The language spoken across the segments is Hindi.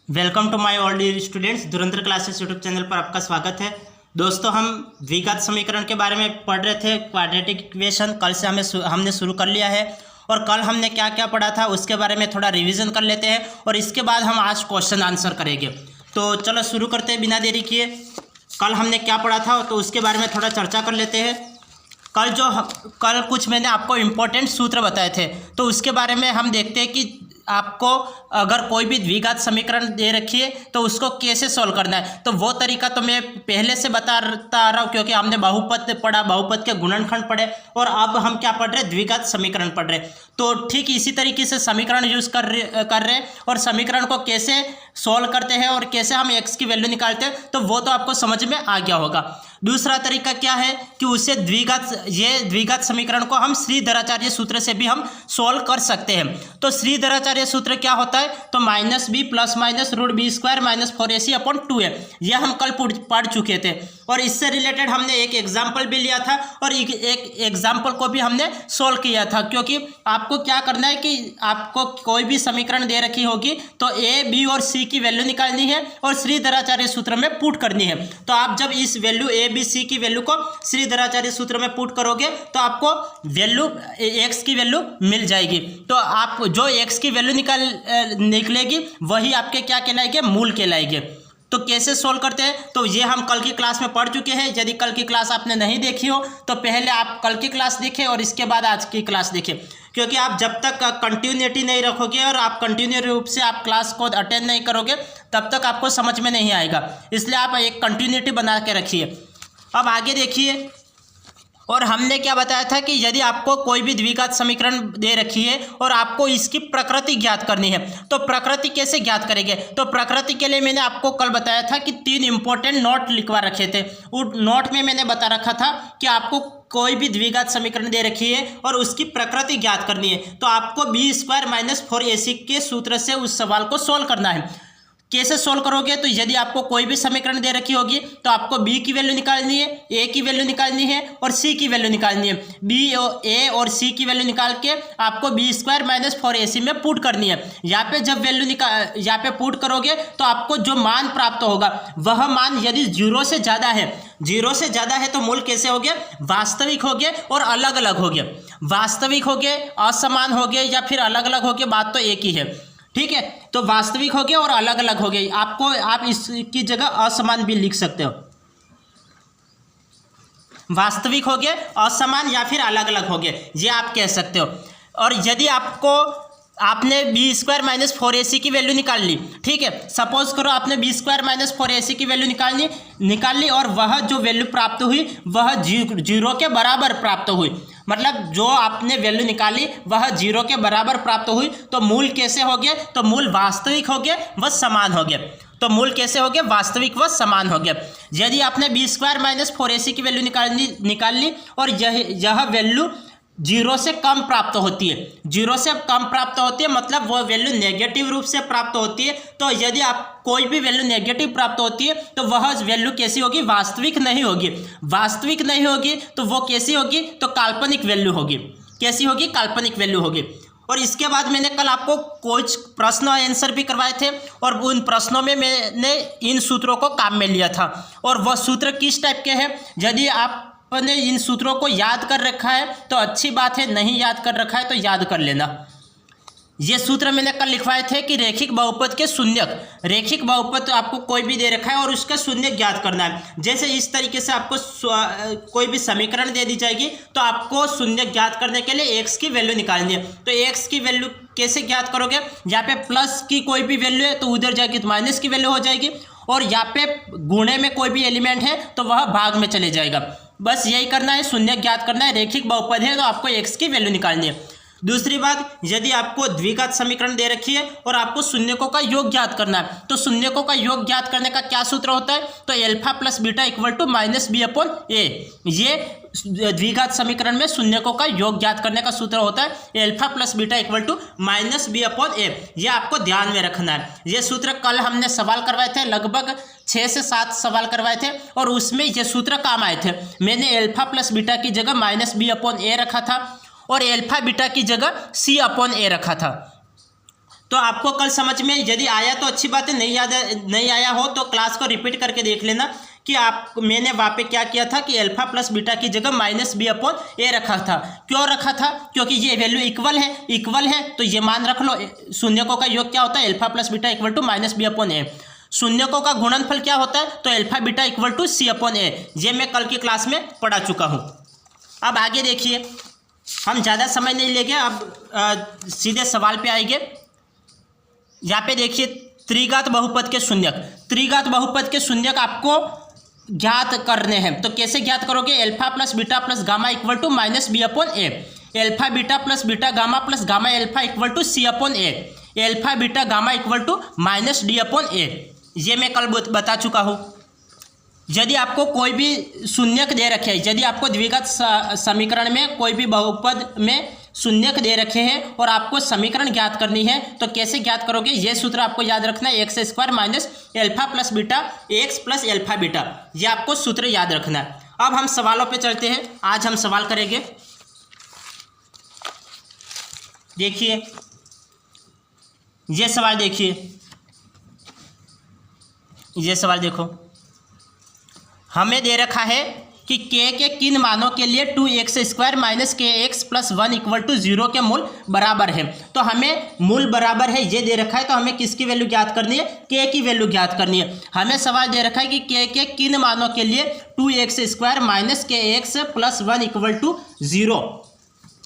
Welcome to my all dear students. Dhurandhar classes YouTube channel पर आपका स्वागत है। दोस्तों, हम द्विघात समीकरण के बारे में पढ़ रहे थे, क्वाड्रेटिक इक्वेशन। कल से हमने शुरू कर लिया है और कल हमने क्या क्या पढ़ा था उसके बारे में थोड़ा रिवीजन कर लेते हैं और इसके बाद हम आज क्वेश्चन आंसर करेंगे। तो चलो शुरू करते हैं बिना देरी किए। कल हमने क्या पढ़ा था तो उसके बारे में थोड़ा चर्चा कर लेते हैं। कल कुछ मैंने आपको इम्पोर्टेंट सूत्र बताए थे, तो उसके बारे में हम देखते हैं कि आपको अगर कोई भी द्विघात समीकरण दे रखी है तो उसको कैसे सॉल्व करना है। तो वो तरीका तो मैं पहले से बताता आ रहा हूँ, क्योंकि हमने बहुपद पढ़ा, बहुपद के गुणनखंड पढ़े और अब हम क्या पढ़ रहे हैं, द्विघात समीकरण पढ़ रहे हैं। तो ठीक इसी तरीके से समीकरण यूज कर रहे हैं और समीकरण को कैसे सॉल्व करते हैं और कैसे हम एक्स की वैल्यू निकालते हैं, तो वो तो आपको समझ में आ गया होगा। दूसरा तरीका क्या है कि उसे द्विघात समीकरण को हम श्रीधराचार्य सूत्र से भी हम सॉल्व कर सकते हैं। तो श्रीधराचार्य सूत्र क्या होता है, तो minus B plus minus root B square minus 4ac upon 2a, यह हम कल पढ़ चुके थे और इससे रिलेटेड हमने एक एग्जाम्पल भी लिया था और एक एग्जाम्पल को भी हमने सॉल्व किया था। क्योंकि आपको क्या करना है कि आपको कोई भी समीकरण दे रखी होगी तो ए बी और सी की वैल्यू निकालनी है और श्रीधराचार्य सूत्र में पुट करनी है। तो आप जब इस वैल्यू ए बी सी की वैल्यू को श्रीधराचार्य सूत्र में पुट करोगे तो आपको वैल्यू एक्स की वैल्यू मिल जाएगी। तो आप जो एक्स की वैल्यू निकलेगी वही आपके क्या कहलाएंगे, मूल कहलाएंगे। तो कैसे सोल्व करते हैं, तो ये हम कल की क्लास में पढ़ चुके हैं। यदि कल की क्लास आपने नहीं देखी हो तो पहले आप कल की क्लास देखें और इसके बाद आज की क्लास देखें, क्योंकि आप जब तक कंटिन्यूटी नहीं रखोगे और आप कंटिन्यू रूप से आप क्लास को अटेंड नहीं करोगे तब तक आपको समझ में नहीं आएगा। इसलिए आप एक कंटिन्यूटी बना के रखिए। अब आगे देखिए, और हमने क्या बताया था कि यदि आपको कोई भी द्विघात समीकरण दे रखी है और आपको इसकी प्रकृति ज्ञात करनी है, तो प्रकृति कैसे ज्ञात करेंगे। तो प्रकृति के लिए मैंने आपको कल बताया था कि 3 इंपॉर्टेंट नोट लिखवा रखे थे। उस नोट में मैंने बता रखा था कि आपको कोई भी द्विघात समीकरण दे रखी है और उसकी प्रकृति ज्ञात करनी है, तो आपको बी स्क्वायर माइनस 4ac के सूत्र से उस सवाल को सोल्व करना है। कैसे सोल्व करोगे, तो यदि आपको कोई भी समीकरण दे रखी होगी तो आपको बी की वैल्यू निकालनी है, ए की वैल्यू निकालनी है और सी की वैल्यू निकालनी है। बी ए और सी की वैल्यू निकाल के आपको बी स्क्वायर माइनस 4ac में पुट करनी है। यहाँ पे जब वैल्यू यहाँ पे पुट करोगे तो आपको जो मान प्राप्त होगा वह मान यदि 0 से ज़्यादा है तो मूल कैसे हो गए, वास्तविक हो गए और अलग अलग हो गए। वास्तविक हो गए, असमान हो गए या फिर अलग अलग हो गए, बात तो एक ही है। ठीक है, तो वास्तविक हो गए और अलग अलग हो गए। आप इसकी जगह असमान भी लिख सकते हो। वास्तविक हो गए, असमान या फिर अलग अलग हो गए, ये आप कह सकते हो। और यदि आपने बी स्क्वायर माइनस 4ac की वैल्यू निकाल ली, ठीक है, सपोज करो आपने बी स्क्वायर माइनस 4ac की वैल्यू निकाल ली और वह जो वैल्यू प्राप्त हुई वह 0 के बराबर प्राप्त हुई। मतलब जो आपने वैल्यू निकाली वह 0 के बराबर प्राप्त हुई, तो मूल कैसे हो गए, तो मूल वास्तविक हो गए व समान हो गए। तो मूल कैसे हो गए, वास्तविक व समान हो गए। यदि आपने बी स्क्वायर माइनस 4ac की वैल्यू निकाल ली और यह वैल्यू 0 से कम प्राप्त होती है, 0 से कम प्राप्त होती है मतलब वो वैल्यू नेगेटिव रूप से प्राप्त होती है। तो यदि आप कोई भी वैल्यू नेगेटिव प्राप्त होती है तो वह वैल्यू कैसी होगी, वास्तविक नहीं होगी। वास्तविक नहीं होगी तो वो कैसी होगी, तो काल्पनिक वैल्यू होगी। कैसी होगी, काल्पनिक वैल्यू होगी। और इसके बाद मैंने कल आपको कुछ प्रश्न आंसर भी करवाए थे और उन प्रश्नों में मैंने इन सूत्रों को काम में लिया था। और वह सूत्र किस टाइप के हैं, यदि आपने इन सूत्रों को याद कर रखा है तो अच्छी बात है, नहीं याद कर रखा है तो याद कर लेना। ये सूत्र मैंने कल लिखवाए थे कि रैखिक बहुपद के शून्यक, रैखिक बहुपद आपको कोई भी दे रखा है और उसका शून्यक ज्ञात करना है। जैसे इस तरीके से आपको कोई भी समीकरण दे दी जाएगी तो आपको शून्यक ज्ञात करने के लिए एक्स की वैल्यू निकालनी है। तो एक्स की वैल्यू कैसे ज्ञात करोगे, यहाँ पे प्लस की कोई भी वैल्यू है तो उधर जाएगी तो माइनस की वैल्यू हो जाएगी, और यहाँ पे गुणे में कोई भी एलिमेंट है तो वह भाग में चले जाएगा। बस यही करना है, शून्यक ज्ञात करना है। रैखिक बहुपद है तो आपको एक्स की वैल्यू निकालनी है। दूसरी बात, यदि आपको द्विघात समीकरण दे रखी है और आपको शून्यकों का योग ज्ञात करना है, तो शून्यकों का योग ज्ञात करने का क्या सूत्र होता है, तो alpha plus beta equal to minus B upon A. ये द्विघात समीकरण में शून्यकों का योग ज्ञात करने का सूत्र होता है alpha plus beta equal to minus B upon A. ये आपको ध्यान में रखना है। ये सूत्र कल हमने सवाल करवाए थे, लगभग 6 से 7 सवाल करवाए थे और उसमें ये सूत्र काम आए थे। मैंने अल्फा प्लस बीटा की जगह माइनस बी अपॉन ए रखा था और अल्फा बीटा की जगह सी अपॉन ए रखा था। तो आपको कल समझ में यदि आया तो अच्छी बात है, नहीं आया हो तो क्लास को रिपीट करके देख लेना कि मैंने वहाँ पे क्या किया था कि अल्फा प्लस बीटा की जगह -b/a रखा था। क्यों रखा था? क्योंकि ये वैल्यू इक्वल है तो ये मान रख लो। शून्यकों का योग क्या होता है? Alpha plus beta equal to -b/a। शून्यकों का गुणनफल क्या होता है? तो alpha beta equal to c/a। ये मैं कल की क्लास में पढ़ा चुका हूँ। अब आगे देखिए, हम ज़्यादा समय नहीं लेंगे, अब सीधे सवाल पे आएंगे। यहाँ पे देखिए त्रिघात बहुपद के शून्यक आपको ज्ञात करने हैं। तो कैसे ज्ञात करोगे? Alpha plus beta plus gamma equal to -b/a। Alpha beta plus beta gamma plus gamma alpha equal to c/a। Alpha beta gamma equal to -d/a। ये मैं कल बता चुका हूँ। यदि आपको कोई भी शून्यक दे रखे हैं, यदि आपको द्विघात समीकरण में कोई भी बहुपद में शून्यक दे रखे हैं और आपको समीकरण ज्ञात करनी है तो कैसे ज्ञात करोगे? ये सूत्र आपको याद रखना है, x² minus alpha plus beta x plus alpha beta. ये आपको सूत्र याद रखना है। अब हम सवालों पे चलते हैं। आज हम सवाल करेंगे। देखिए ये सवाल देखिए, ये सवाल देखो, हमें दे रखा है कि k के किन मानों के लिए 2x² minus kx plus 1 equal to 0 के मूल बराबर है। तो हमें मूल बराबर है ये दे रखा है, तो हमें किसकी वैल्यू ज्ञात करनी है? k की वैल्यू ज्ञात करनी है। हमें सवाल दे रखा है कि k के किन मानों के लिए 2x² minus kx plus 1 equal to 0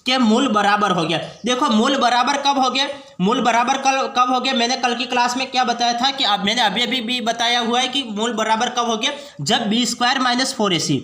के मूल बराबर हो गया। देखो मूल बराबर कब हो गया? मूल बराबर कब हो गया? मैंने कल की क्लास में क्या बताया था कि अब मैंने अभी भी बताया हुआ है कि मूल बराबर कब हो गया? जब b² minus 4ac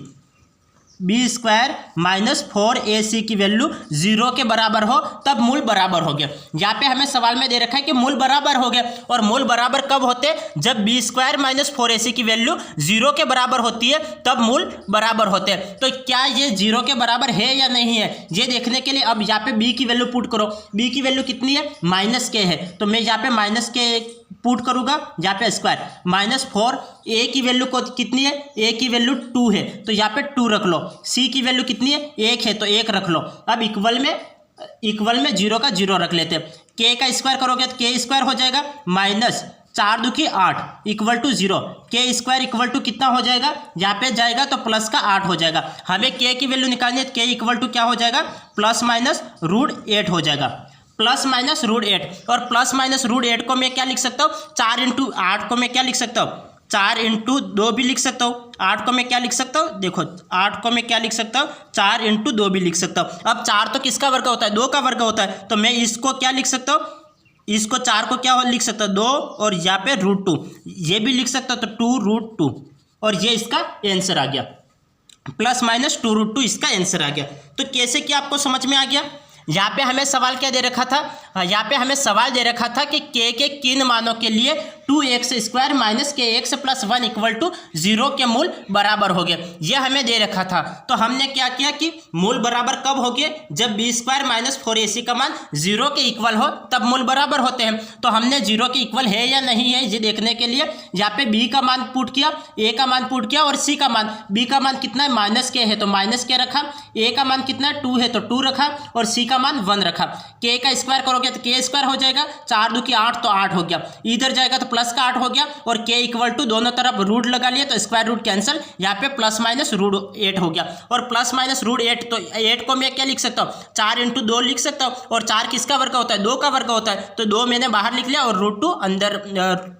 minus 4ac की वैल्यू 0 के बराबर हो तब मूल बराबर हो गया। यहाँ पे हमें सवाल में दे रखा है कि मूल बराबर हो गया, और मूल बराबर कब होते? जब b² माइनस 4ac की वैल्यू 0 के बराबर होती है तब मूल बराबर होते हैं। तो क्या ये 0 के बराबर है या नहीं है, ये देखने के लिए अब यहाँ पे b की वैल्यू पुट करो। b की वैल्यू कितनी है? -k है, तो मैं यहाँ पे -k पुट करूंगा, यहाँ पे स्क्वायर -4। a की वैल्यू को कितनी है? a की वैल्यू 2 है, तो यहाँ पे 2 रख लो। c की वैल्यू कितनी है? 1 है, तो 1 रख लो। अब इक्वल में 0 का 0 रख लेते हैं। k का स्क्वायर करोगे तो k² हो जाएगा -4 दूकी 8 equal to 0। k² equal to कितना हो जाएगा? यहाँ पे जाएगा तो प्लस का 8 हो जाएगा। हमें k की वैल्यू निकालनी है, k इक्वल टू क्या हो जाएगा? +-√8 हो जाएगा, +-√8। और +-√8 को मैं क्या लिख सकता हूँ? 4 × 8 को मैं क्या लिख सकता हूँ? 4 × 2 भी लिख सकता हूँ। 8 को मैं क्या लिख सकता हूँ? देखो 8 को मैं क्या लिख सकता हूँ? 4 × 2 भी लिख सकता हूँ। अब 4 तो किसका वर्ग होता है? 2 का वर्ग होता है, तो मैं इसको क्या लिख सकता हूँ? इसको 4 को क्या लिख सकता हूँ? 2 और यहाँ पे √2 ये भी लिख सकता हूँ, तो 2√2, और ये इसका आंसर आ गया। +-2√2 इसका आंसर आ गया। तो कैसे क्या आपको समझ में आ गया? यहाँ पे हमें सवाल क्या दे रखा था? यहाँ पे हमें सवाल दे रखा था कि k के किन मानों के लिए 2x² minus kx plus 1 equal to 0 के मूल बराबर हो गए। ये हमें दे रखा था। तो हमने क्या किया कि मूल बराबर कब हो गए? जब b² माइनस 4ac का मान 0 के इक्वल हो तब मूल बराबर होते हैं। तो हमने 0 के इक्वल है या नहीं है ये देखने के लिए यहाँ पे b का मान पुट किया, a का मान पुट किया, और c का मान, b का मान कितना है? -k है तो -k रखा, a का मान कितना है? 2 है तो 2 रखा, और c का मान 1 रखा। k का स्क्वायर करोगे तो k² हो जाएगा, 4 दूकी 8 तो 8 हो गया, इधर जाएगा तो प्लस का 8 हो गया, और k इक्वल टू दोनों तरफ रूट लगा लिया तो स्क्वायर रूट कैंसिल, यहाँ पे +-√8 हो गया। और +-√8 तो 8 को मैं क्या लिख सकता हूँ? 4 × 2 लिख सकता हूँ, और 4 किसका वर्ग होता है? 2 का वर्ग होता है, तो 2 मैंने बाहर लिख लिया और √2 अंदर,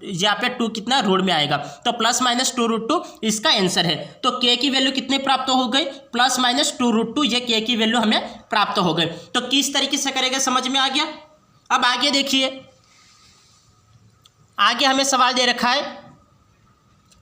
यहाँ पे 2 कितना रूट में आएगा, तो +-2√2 इसका आंसर है। तो k की वैल्यू कितनी प्राप्त हो गई? +-2√2, ये k की वैल्यू हमें प्राप्त हो गई। तो किस तरीके से करेंगे समझ में आ गया। अब आगे देखिए, आगे हमें सवाल दे रखा है,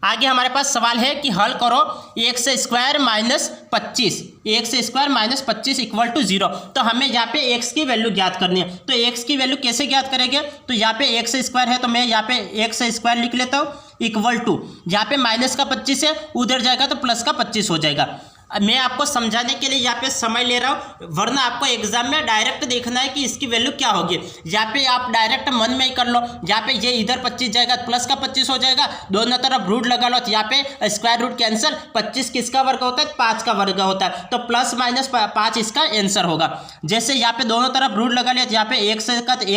आगे हमारे पास सवाल है कि हल करो x² माइनस 25 इक्वल टू 0। तो हमें यहाँ पे x की वैल्यू ज्ञात करनी है। तो x की वैल्यू कैसे ज्ञात करेंगे? तो यहाँ पे x² है तो मैं यहाँ पे x² लिख लेता हूँ इक्वल टू, यहाँ पे माइनस का 25 है, उधर जाएगा तो प्लस का 25 हो जाएगा। मैं आपको समझाने के लिए यहाँ पे समय ले रहा हूँ, वरना आपको एग्जाम में डायरेक्ट देखना है कि इसकी वैल्यू क्या होगी। यहाँ पे आप डायरेक्ट मन में ही कर लो, यहाँ पे ये इधर 25 जाएगा प्लस का 25 हो जाएगा, दोनों तरफ रूट लगा लो, तो यहाँ पे स्क्वायर रूट कैंसिल, 25 किसका वर्ग होता है? 5 का वर्ग होता है, तो +-5 इसका आंसर होगा। जैसे यहाँ पे दोनों तरफ रूट लगा लिया तो यहाँ पे 1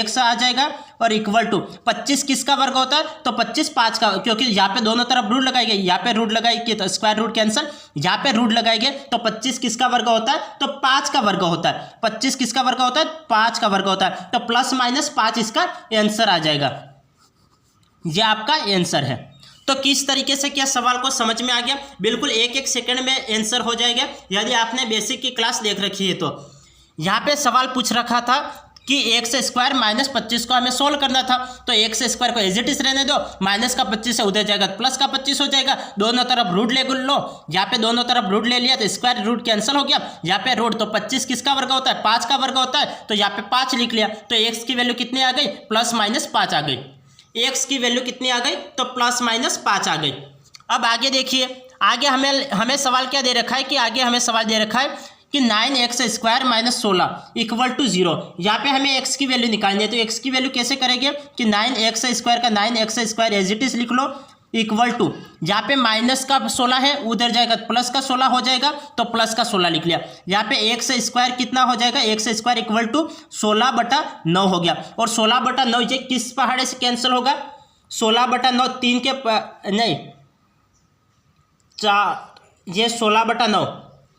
से आ जाएगा, और इक्वल टू 25 किसका वर्ग होता है, तो 25 5 का, क्योंकि यहाँ पे दोनों तरफ रूट लगाएंगे, यहाँ पे रूट लगाएंगे तो स्क्वायर रूट कैंसिल, यहाँ पे रूट लगाएंगे तो 25 किसका वर्ग होता है, तो 5 का वर्ग होता है। 25 किसका वर्ग होता है, 5 का वर्ग होता है, तो प्लस माइनस 5 इसका आंसर आ जाएगा। ये आपका आंसर है। तो किस तरीके से क्या सवाल को समझ में आ गया, बिल्कुल एक एक सेकंड में आंसर हो जाएगा यदि आपने बेसिक की क्लास देख रखी है। तो यहाँ पे सवाल पूछ रखा था कि एक्स स्क्वायर माइनस 25 को हमें सोल्व करना था, तो एक्स स्क्वायर को एज इट इज रहने दो, माइनस का 25 है उधर जाएगा प्लस का 25 हो जाएगा, दोनों तरफ रूट ले लो, यहाँ पे दोनों तरफ रूट ले लिया तो स्क्वायर रूट कैंसिल हो गया, यहाँ पे रूट, तो 25 किसका वर्ग होता है, 5 का वर्ग होता है, तो यहाँ पे 5 लिख लिया, तो एक्स की वैल्यू कितनी आ गई, प्लस माइनस 5 आ गई। एक्स की वैल्यू कितनी आ गई, तो प्लस माइनस 5 आ गई। अब आगे देखिए, आगे हमें सवाल क्या दे रखा है कि आगे हमें सवाल दे रखा है कि 9x square minus 16 equal to 0। यहाँ पे हमें x की वैल्यू निकालनी है, तो x की वैल्यू कैसे करेंगे कि 9x स्क्वायर का 9x square as it is लिख लो इक्वल टू, यहाँ पे माइनस का 16 है उधर जाएगा प्लस का 16 हो जाएगा, तो प्लस का 16 लिख लिया। यहाँ पे एक्स स्क्वायर कितना हो जाएगा, एक्स स्क्वायर इक्वल टू 16/9 हो गया, और 16/9 ये किस पहाड़े से कैंसिल होगा, 16/9 3 के नहीं 4, ये 16/9,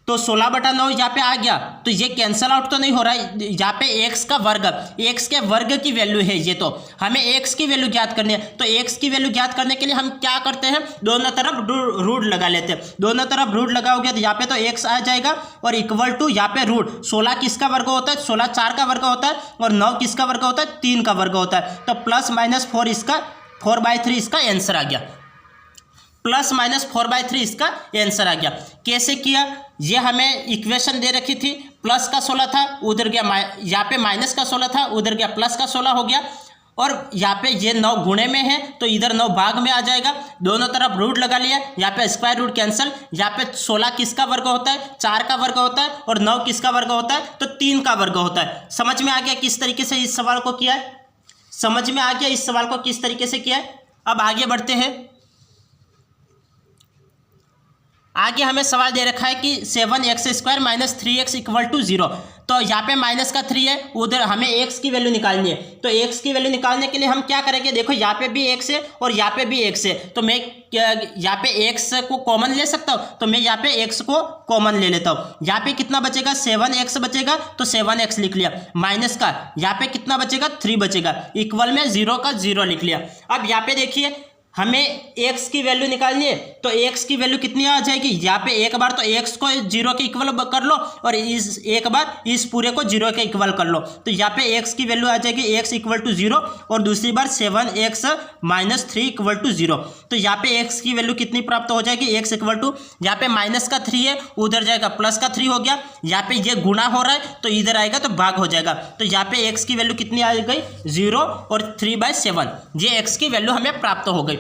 तो 16/9 यहाँ पे आ गया, तो ये कैंसल आउट तो नहीं हो रहा है, यहाँ पे एक्स का वर्ग, एक्स के वर्ग की वैल्यू है ये, तो हमें एक्स की वैल्यू ज्ञात करनी है। तो एक्स की वैल्यू ज्ञात करने के लिए हम क्या करते हैं, दोनों तरफ रूट लगा लेते हैं, दोनों तरफ रूट लगाओगे तो यहाँ पे तो एक्स आ जाएगा और इक्वल टू यहाँ पे रूट 16 किसका वर्ग होता है, 16 4 का वर्ग होता है, और 9 किसका वर्ग होता है, 3 का वर्ग होता है, तो प्लस माइनस 4 इसका 4/3 इसका आंसर आ गया, प्लस माइनस 4/3 इसका आंसर आ गया। कैसे किया, ये हमें इक्वेशन दे रखी थी, प्लस का 16 था उधर गया, यहाँ पे माइनस का 16 था उधर गया प्लस का 16 हो गया, और यहाँ पे ये 9 गुणे में है तो इधर 9 भाग में आ जाएगा, दोनों तरफ रूट लगा लिया, यहाँ पे स्क्वायर रूट कैंसिल, यहाँ पे 16 किसका वर्ग होता है, 4 का वर्ग होता है, और 9 किसका वर्ग होता है, तो 3 का वर्ग होता है। समझ में आ गया किस तरीके से इस सवाल को किया है, समझ में आ गया इस सवाल को किस तरीके से किया है। अब आगे बढ़ते हैं, आगे हमें सवाल दे रखा है कि 7x square minus 3x equal to 0, तो यहाँ पे माइनस का 3 है उधर हमें x की वैल्यू निकालनी है, तो x की वैल्यू निकालने के लिए हम क्या करेंगे, देखो यहाँ पे भी x है और यहाँ पे भी x है, तो मैं यहाँ पे x को कॉमन ले सकता हूँ, तो मैं यहाँ पे x को कॉमन ले लेता हूँ। यहाँ पे कितना बचेगा, 7x बचेगा, तो 7x लिख लिया, माइनस का यहाँ पे कितना बचेगा, 3 बचेगा, इक्वल में 0 का 0 लिख लिया। अब यहाँ पे देखिए हमें x की वैल्यू निकालनी है, तो x की वैल्यू कितनी आ जाएगी, यहाँ पे एक बार तो x को 0 के इक्वल कर लो और इस एक बार इस पूरे को 0 के इक्वल कर लो, तो यहाँ पे x की वैल्यू आ जाएगी x इक्वल टू 0, और दूसरी बार 7x माइनस 3 इक्वल टू 0, तो यहाँ पे x की वैल्यू कितनी प्राप्त हो जाएगी, x इक्वल टू यहाँ पे माइनस का 3 है उधर जाएगा प्लस का 3 हो गया, यहाँ पे ये गुणा हो रहा है तो इधर आएगा तो भाग हो जाएगा, तो यहाँ पे x की वैल्यू कितनी आ गई, 0 और 3/7, ये x की वैल्यू हमें प्राप्त हो गई।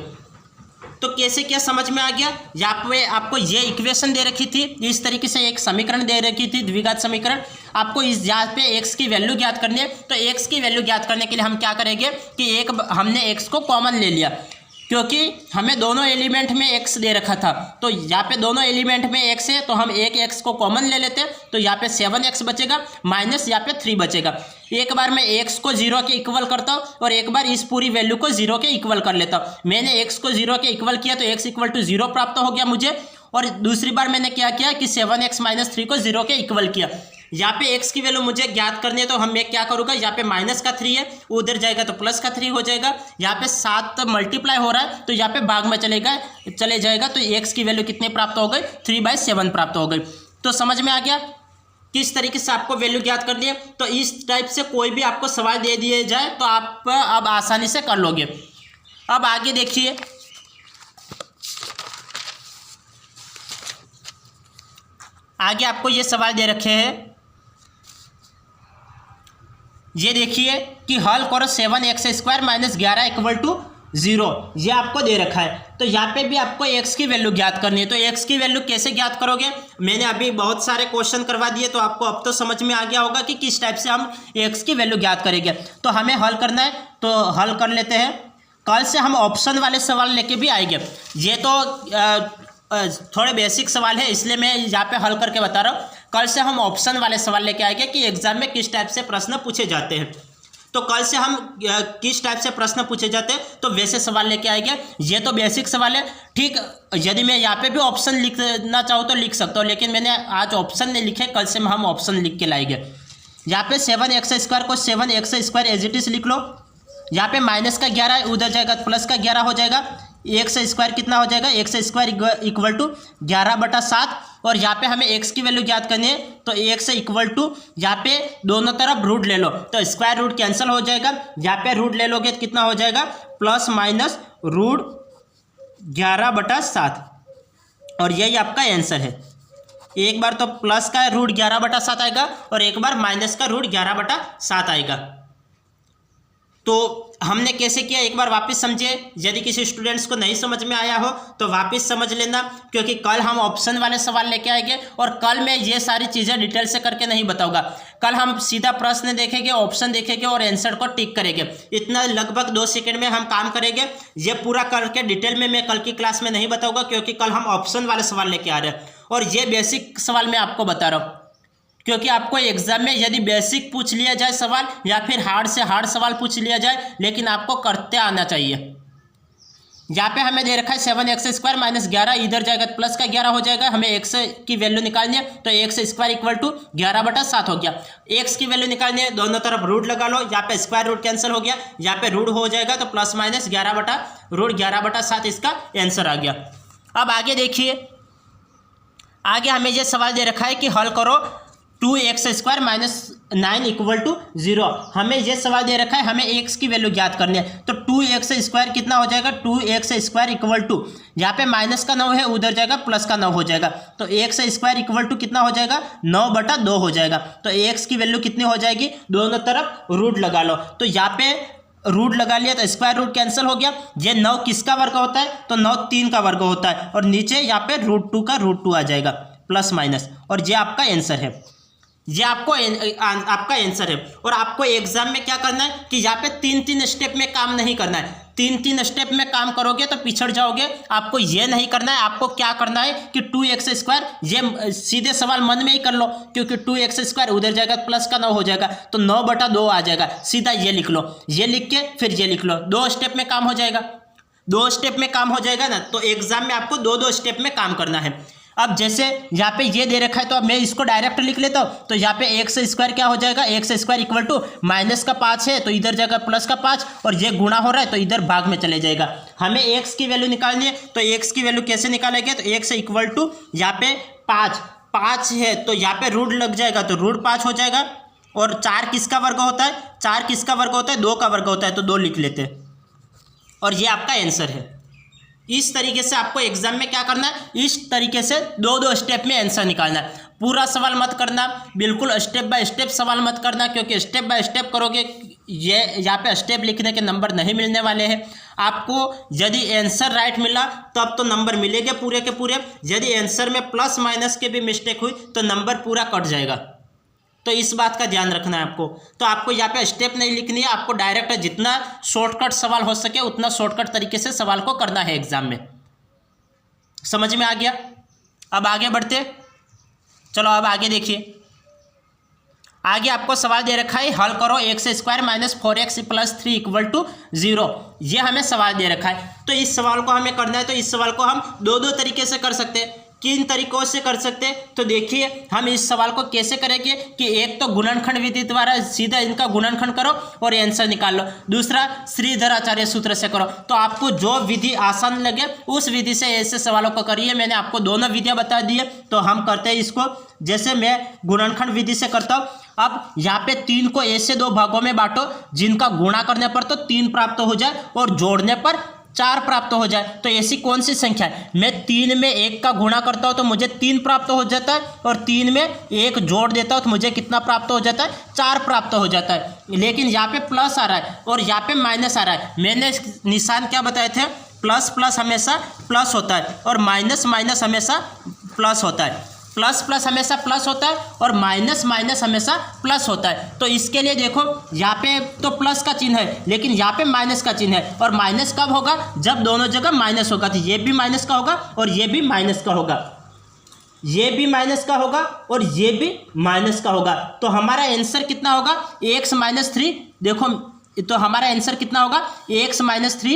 तो कैसे क्या समझ में आ गया, यहाँ पे आपको ये इक्वेशन दे रखी थी, इस तरीके से एक समीकरण दे रखी थी द्विघात समीकरण, आपको इस यहाँ पे x की वैल्यू ज्ञात करनी है, तो x की वैल्यू ज्ञात करने के लिए हम क्या करेंगे कि हमने x को कॉमन ले लिया, क्योंकि हमें दोनों एलिमेंट में x दे रखा था, तो यहाँ पे दोनों एलिमेंट में x है तो हम एक x को कॉमन ले लेते हैं, तो यहाँ पे 7x बचेगा माइनस यहाँ पे 3 बचेगा। एक बार मैं x को 0 के इक्वल करता हूँ और एक बार इस पूरी वैल्यू को 0 के इक्वल कर लेता हूँ। मैंने x को 0 के इक्वल किया तो x इक्वल टू 0 प्राप्त हो गया मुझे, और दूसरी बार मैंने क्या किया कि 7x माइनस 3 को 0 के इक्वल किया। यहाँ पे x की वैल्यू मुझे ज्ञात करनी है, तो हम मैं क्या करूँगा, यहाँ पे माइनस का 3 है उधर जाएगा तो प्लस का 3 हो जाएगा, यहाँ पे 7 मल्टीप्लाई हो रहा है तो यहाँ पे भाग में चले जाएगा, तो x की वैल्यू कितनी प्राप्त हो गई, 3/7 प्राप्त हो गई। तो समझ में आ गया किस तरीके से आपको वैल्यू ज्ञात करनी है। तो इस टाइप से कोई भी आपको सवाल दे दिए जाए तो आप अब आसानी से कर लोगे। अब आगे देखिए, आगे आपको ये सवाल दे रखे हैं, ये देखिए कि हल करो 7x square minus 11 equal to 0, ये आपको दे रखा है, तो यहाँ पे भी आपको x की वैल्यू ज्ञात करनी है। तो x की वैल्यू कैसे ज्ञात करोगे, मैंने अभी बहुत सारे क्वेश्चन करवा दिए, तो आपको अब तो समझ में आ गया होगा कि किस टाइप से हम x की वैल्यू ज्ञात करेंगे। तो हमें हल करना है, तो हल कर लेते हैं। कल से हम ऑप्शन वाले सवाल लेके भी आएंगे, ये तो थोड़े बेसिक सवाल है इसलिए मैं यहाँ पे हल करके बता रहा हूँ। कल से हम ऑप्शन वाले सवाल लेके आएंगे कि एग्जाम में किस टाइप से प्रश्न पूछे जाते हैं। तो कल से हम किस टाइप से प्रश्न पूछे जाते हैं तो वैसे सवाल लेके आएंगे। ये तो बेसिक सवाल है, ठीक। यदि मैं यहाँ पे भी ऑप्शन लिखना चाहूँ तो लिख सकता हूँ, लेकिन मैंने आज ऑप्शन नहीं लिखे, कल से हम ऑप्शन लिख के लाएंगे। यहाँ पे 7x² को 7x² एज इट इज लिख लो। यहाँ पे माइनस का 11 उधर जाएगा, प्लस का 11 हो जाएगा। x² कितना हो जाएगा, x² इक्वल टू 11/7। और यहाँ पे हमें x की वैल्यू ज्ञात करनी है, तो x इक्वल टू यहाँ पे दोनों तरफ रूट ले लो, तो स्क्वायर रूट कैंसिल हो जाएगा। यहाँ पे रूट ले लोगे तो कितना हो जाएगा, प्लस माइनस रूट 11/7। और यही आपका आंसर है। एक बार तो प्लस का रूट 11/7 आएगा और एक बार माइनस का रूट 11/7 आएगा। तो हमने कैसे किया एक बार वापस समझे। यदि किसी स्टूडेंट्स को नहीं समझ में आया हो तो वापस समझ लेना, क्योंकि कल हम ऑप्शन वाले सवाल लेके आएंगे और कल मैं ये सारी चीज़ें डिटेल से करके नहीं बताऊंगा। कल हम सीधा प्रश्न देखेंगे, ऑप्शन देखेंगे और आंसर को टिक करेंगे। इतना लगभग 2 सेकंड में हम काम करेंगे। ये पूरा करके डिटेल में मैं कल की क्लास में नहीं बताऊँगा, क्योंकि कल हम ऑप्शन वाले सवाल लेके आ रहे हैं और ये बेसिक सवाल मैं आपको बता रहा हूँ। क्योंकि आपको एग्जाम में यदि बेसिक पूछ लिया जाए सवाल या फिर हार्ड से हार्ड सवाल पूछ लिया जाए, लेकिन आपको करते आना चाहिए। यहाँ पे हमें दे रखा है 7x² माइनस 11, इधर जाएगा तो प्लस का 11 हो जाएगा। हमें x की वैल्यू निकालनी है, तो x² इक्वल टू 11/7 हो गया। x की वैल्यू निकालनी है, दोनों तरफ रूट लगा लो। यहाँ पे स्क्वायर रूट कैंसिल हो गया, यहाँ पे रूट हो जाएगा तो प्लस माइनस 11/7 इसका आंसर आ गया। अब आगे देखिए, आगे हमें ये सवाल दे रखा है कि हल करो 2x² माइनस 9 इक्वल टू 0। हमें ये सवाल दे रखा है, हमें x की वैल्यू ज्ञात करनी है। तो 2x² कितना हो जाएगा, 2x² इक्वल टू यहाँ पे माइनस का 9 है, उधर जाएगा प्लस का 9 हो जाएगा। तो x² इक्वल टू कितना हो जाएगा, 9/2 हो जाएगा। तो x की वैल्यू कितनी हो जाएगी, दोनों तरफ रूट लगा लो। तो यहाँ पे रूट लगा लिया तो स्क्वायर रूट कैंसिल हो गया। ये 9 किसका वर्ग होता है, तो 9 3 का वर्ग होता है। और नीचे यहाँ पे √2 का √2 आ जाएगा प्लस माइनस, और ये आपका आंसर है। ये आपका आंसर है। और आपको एग्जाम में क्या करना है कि यहाँ पे 3 स्टेप में काम नहीं करना है। 3 स्टेप में काम करोगे तो पिछड़ जाओगे। आपको ये नहीं करना है। आपको क्या करना है कि 2x², ये सीधे सवाल मन में ही कर लो, क्योंकि 2x² उधर जाएगा प्लस का 9 हो जाएगा, तो 9/2 आ जाएगा। सीधा ये लिख लो, ये लिख के फिर ये लिख लो। 2 स्टेप में काम हो जाएगा। 2 स्टेप में काम हो जाएगा ना, तो एग्जाम में आपको 2 स्टेप में काम करना है। अब जैसे यहाँ पे ये दे रखा है, तो अब मैं इसको डायरेक्ट लिख लेता हूँ। तो यहाँ पे x² क्या हो जाएगा, x² इक्वल टू माइनस का 5 है, तो इधर जाएगा प्लस का 5, और ये गुणा हो रहा है तो इधर भाग में चले जाएगा। हमें x की वैल्यू निकालनी है, तो x की वैल्यू कैसे निकालेंगे, तो x इक्वल टू यहाँ पे 5 है, तो यहाँ पे रूट लग जाएगा, तो √5 हो जाएगा। और 4 किसका वर्ग होता है, 4 किसका वर्ग होता है, 2 का वर्ग होता है, तो 2 लिख लेते हैं। और ये आपका आंसर है। इस तरीके से आपको एग्जाम में क्या करना है, इस तरीके से 2 स्टेप में आंसर निकालना है। पूरा सवाल मत करना, बिल्कुल स्टेप बाय स्टेप सवाल मत करना, क्योंकि स्टेप बाय स्टेप करोगे ये यहाँ पे स्टेप लिखने के नंबर नहीं मिलने वाले हैं आपको। यदि आंसर राइट मिला तब तो नंबर मिलेंगे पूरे के पूरे। यदि आंसर में प्लस माइनस के भी मिस्टेक हुई तो नंबर पूरा कट जाएगा। तो इस बात का ध्यान रखना है आपको। तो आपको यहाँ पे स्टेप नहीं लिखनी है, आपको डायरेक्ट जितना शॉर्टकट सवाल हो सके उतना शॉर्टकट तरीके से सवाल को करना है एग्जाम में। समझ में आ गया। अब आगे बढ़ते, चलो अब आगे देखिए। आगे आपको सवाल दे रखा है, हल करो x² minus 4x plus 3 equal to 0। ये हमें सवाल दे रखा है। तो इस सवाल को हमें करना है, तो इस सवाल को हम 2 तरीके से कर सकते हैं। किन तरीकों से कर सकते हैं, तो देखिए हम इस सवाल को कैसे करेंगे कि एक तो गुणनखंड विधि द्वारा सीधा इनका गुणनखंड करो और आंसर निकाल लो। दूसरा श्रीधराचार्य सूत्र से करो। तो आपको जो विधि आसान लगे उस विधि से ऐसे सवालों को करिए। मैंने आपको दोनों विधियां बता दी है, तो हम करते हैं इसको। जैसे मैं गुणनखंड विधि से करता हूँ। अब यहाँ पे 3 को ऐसे 2 भागों में बांटो जिनका गुणा करने पर तो 3 प्राप्त हो जाए और जोड़ने पर 4 प्राप्त हो जाए। तो ऐसी कौन सी संख्या है, मैं 3 में 1 का गुणा करता हूँ तो मुझे 3 प्राप्त हो जाता है, और 3 में 1 जोड़ देता हूँ तो मुझे कितना प्राप्त हो जाता है, 4 प्राप्त हो जाता है। लेकिन यहाँ पे प्लस आ रहा है और यहाँ पे माइनस आ रहा है। मैंने निशान क्या बताए थे, प्लस प्लस हमेशा प्लस होता है और माइनस माइनस हमेशा प्लस होता है। प्लस प्लस हमेशा प्लस होता है और माइनस माइनस हमेशा प्लस होता है। तो इसके लिए देखो यहाँ पे तो प्लस का चिन्ह है, लेकिन यहाँ पे माइनस का चिन्ह है। और माइनस कब होगा, जब दोनों जगह माइनस होगा। तो ये भी माइनस का होगा और ये भी माइनस का होगा, ये भी माइनस का होगा और ये भी माइनस का होगा। तो हमारा आंसर कितना होगा, x - 3 देखो तो हमारा आंसर कितना होगा, एक्स माइनस थ्री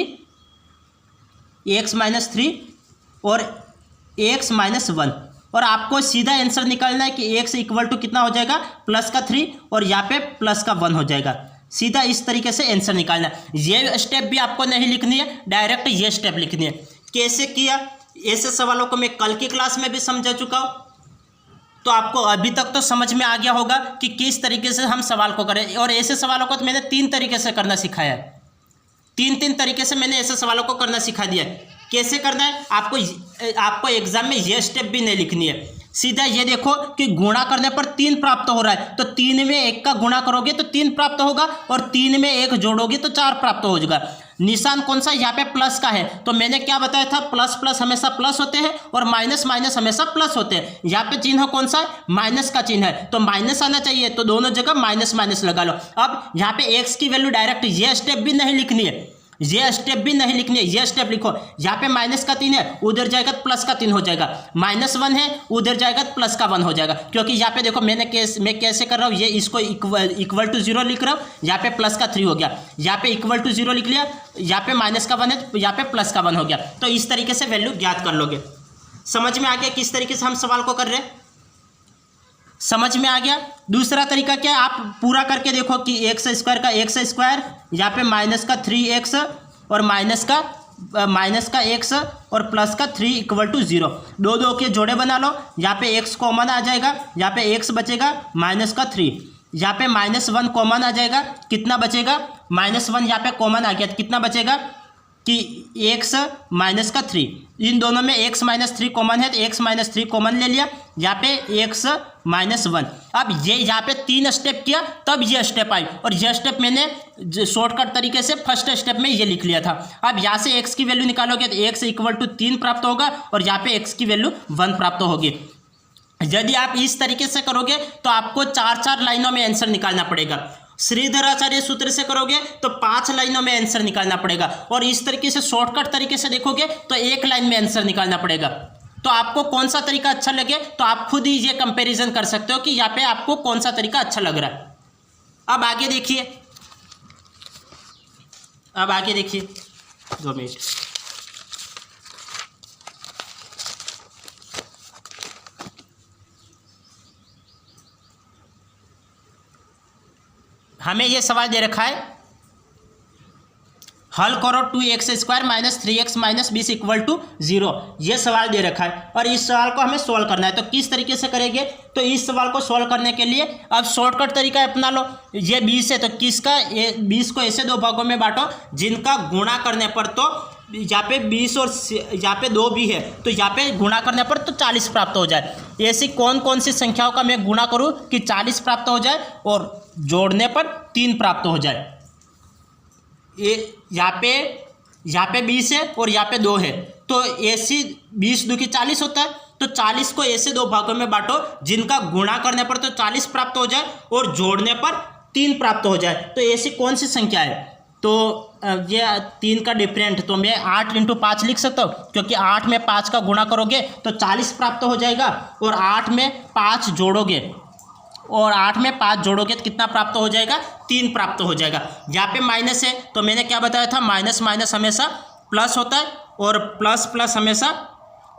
और एक्स माइनस वन। और आपको सीधा आंसर निकालना है कि एक्स इक्वल टू कितना हो जाएगा, प्लस का 3 और यहाँ पे प्लस का 1 हो जाएगा। सीधा इस तरीके से आंसर निकालना है। ये स्टेप भी आपको नहीं लिखनी है, डायरेक्ट ये स्टेप लिखनी है। कैसे किया, ऐसे सवालों को मैं कल की क्लास में भी समझा चुका हूँ, तो आपको अभी तक तो समझ में आ गया होगा कि किस तरीके से हम सवाल को करें। और ऐसे सवालों को तो मैंने 3 तरीके से करना सिखाया है, 3 तरीके से मैंने ऐसे सवालों को करना सिखा दिया है। कैसे करना है, आपको एग्जाम में ये स्टेप भी नहीं लिखनी है। सीधा ये देखो कि गुणा करने पर 3 प्राप्त हो रहा है, तो 3 में 1 का गुणा करोगे तो 3 प्राप्त होगा, और 3 में 1 जोड़ोगे तो 4 प्राप्त हो जाएगा। निशान कौन सा, यहाँ पे प्लस का है, तो मैंने क्या बताया था, प्लस प्लस हमेशा प्लस होते हैं और माइनस माइनस हमेशा प्लस होते हैं। यहाँ पे चिन्ह कौन सा है, माइनस का चिन्ह है, तो माइनस आना चाहिए, तो दोनों जगह माइनस माइनस लगा लो। अब यहाँ पे एक्स की वैल्यू डायरेक्ट ये स्टेप भी नहीं लिखनी है, ये स्टेप भी नहीं लिखनी है, ये स्टेप लिखो। यहाँ पे माइनस का 3 है, उधर जाएगा तो प्लस का 3 हो जाएगा। -1 है, उधर जाएगा तो प्लस का 1 हो जाएगा। क्योंकि यहाँ पे देखो मैं कैसे कर रहा हूँ, ये इसको इक्वल टू 0 लिख रहा हूँ, यहाँ पे प्लस का 3 हो गया, यहाँ पे इक्वल टू 0 लिख लिया, यहाँ पे -1 है, यहाँ पे प्लस का 1 हो गया। तो इस तरीके से वैल्यू ज्ञात कर लोगे। समझ में आ गया किस तरीके से हम सवाल को कर रहे हैं, समझ में आ गया। दूसरा तरीका क्या है, आप पूरा करके देखो कि एक्स स्क्वायर, यहाँ पे माइनस का 3x और माइनस का x और प्लस का 3 इक्वल टू 0। दो के जोड़े बना लो, यहाँ पे x कॉमन आ जाएगा, यहाँ पे x बचेगा माइनस का 3, यहाँ पे -1 कॉमन आ जाएगा, कितना बचेगा, -1 यहाँ पे कॉमन आ गया, कितना बचेगा कि x माइनस का 3। इन दोनों में x माइनस 3 कॉमन है, तो x माइनस 3 कॉमन ले लिया, यहाँ पे x माइनस 1। अब ये यहाँ पे 3 स्टेप किया, तब ये स्टेप आई, और ये स्टेप मैंने शॉर्टकट तरीके से फर्स्ट स्टेप में ये लिख लिया था। अब यहाँ से x की वैल्यू निकालोगे तो x इक्वल टू 3 प्राप्त होगा, और यहाँ पे x की वैल्यू 1 प्राप्त होगी। यदि आप इस तरीके से करोगे तो आपको 4 लाइनों में आंसर निकालना पड़ेगा। श्रीधराचार्य सूत्र से करोगे तो 5 लाइनों में आंसर निकालना पड़ेगा, और इस तरीके से शॉर्टकट तरीके से देखोगे तो 1 लाइन में आंसर निकालना पड़ेगा। तो आपको कौन सा तरीका अच्छा लगे, तो आप खुद ही ये कंपैरिजन कर सकते हो कि यहाँ पे आपको कौन सा तरीका अच्छा लग रहा है। अब आगे देखिए, 2 मिनट। हमें ये सवाल दे रखा है, हल करो 2x² minus 3x minus 20 equal to 0। ये सवाल दे रखा है, और इस सवाल को हमें सोल्व करना है। तो किस तरीके से करेंगे, तो इस सवाल को सोल्व करने के लिए अब शॉर्टकट तरीका अपना लो। ये 20 है, तो किसका, 20 को ऐसे 2 भागों में बांटो जिनका गुणा करने पर, तो यहाँ पे 20 और यहाँ पे 2 भी है, तो यहाँ पे गुणा करने पर तो 40 प्राप्त हो जाए। ऐसी कौन सी संख्याओं का मैं गुणा करूँ कि 40 प्राप्त हो जाए और जोड़ने पर 3 प्राप्त हो जाए। यहाँ पे 20 है और यहाँ पे 2 है, तो ऐसी 20 2 की 40 होता है, तो 40 को ऐसे 2 भागों में बांटो जिनका गुणा करने पर तो 40 प्राप्त हो जाए और जोड़ने पर 3 प्राप्त हो जाए। तो ऐसी कौन सी संख्या है, तो ये 3 का डिफरेंट, तो मैं 8 × 5 लिख सकता हूँ, क्योंकि 8 में 5 का गुणा करोगे तो 40 प्राप्त हो जाएगा, और 8 में 5 जोड़ोगे तो कितना प्राप्त हो जाएगा, 3 प्राप्त हो जाएगा। यहाँ पे माइनस है, तो मैंने क्या बताया था, माइनस माइनस हमेशा प्लस होता है और प्लस प्लस हमेशा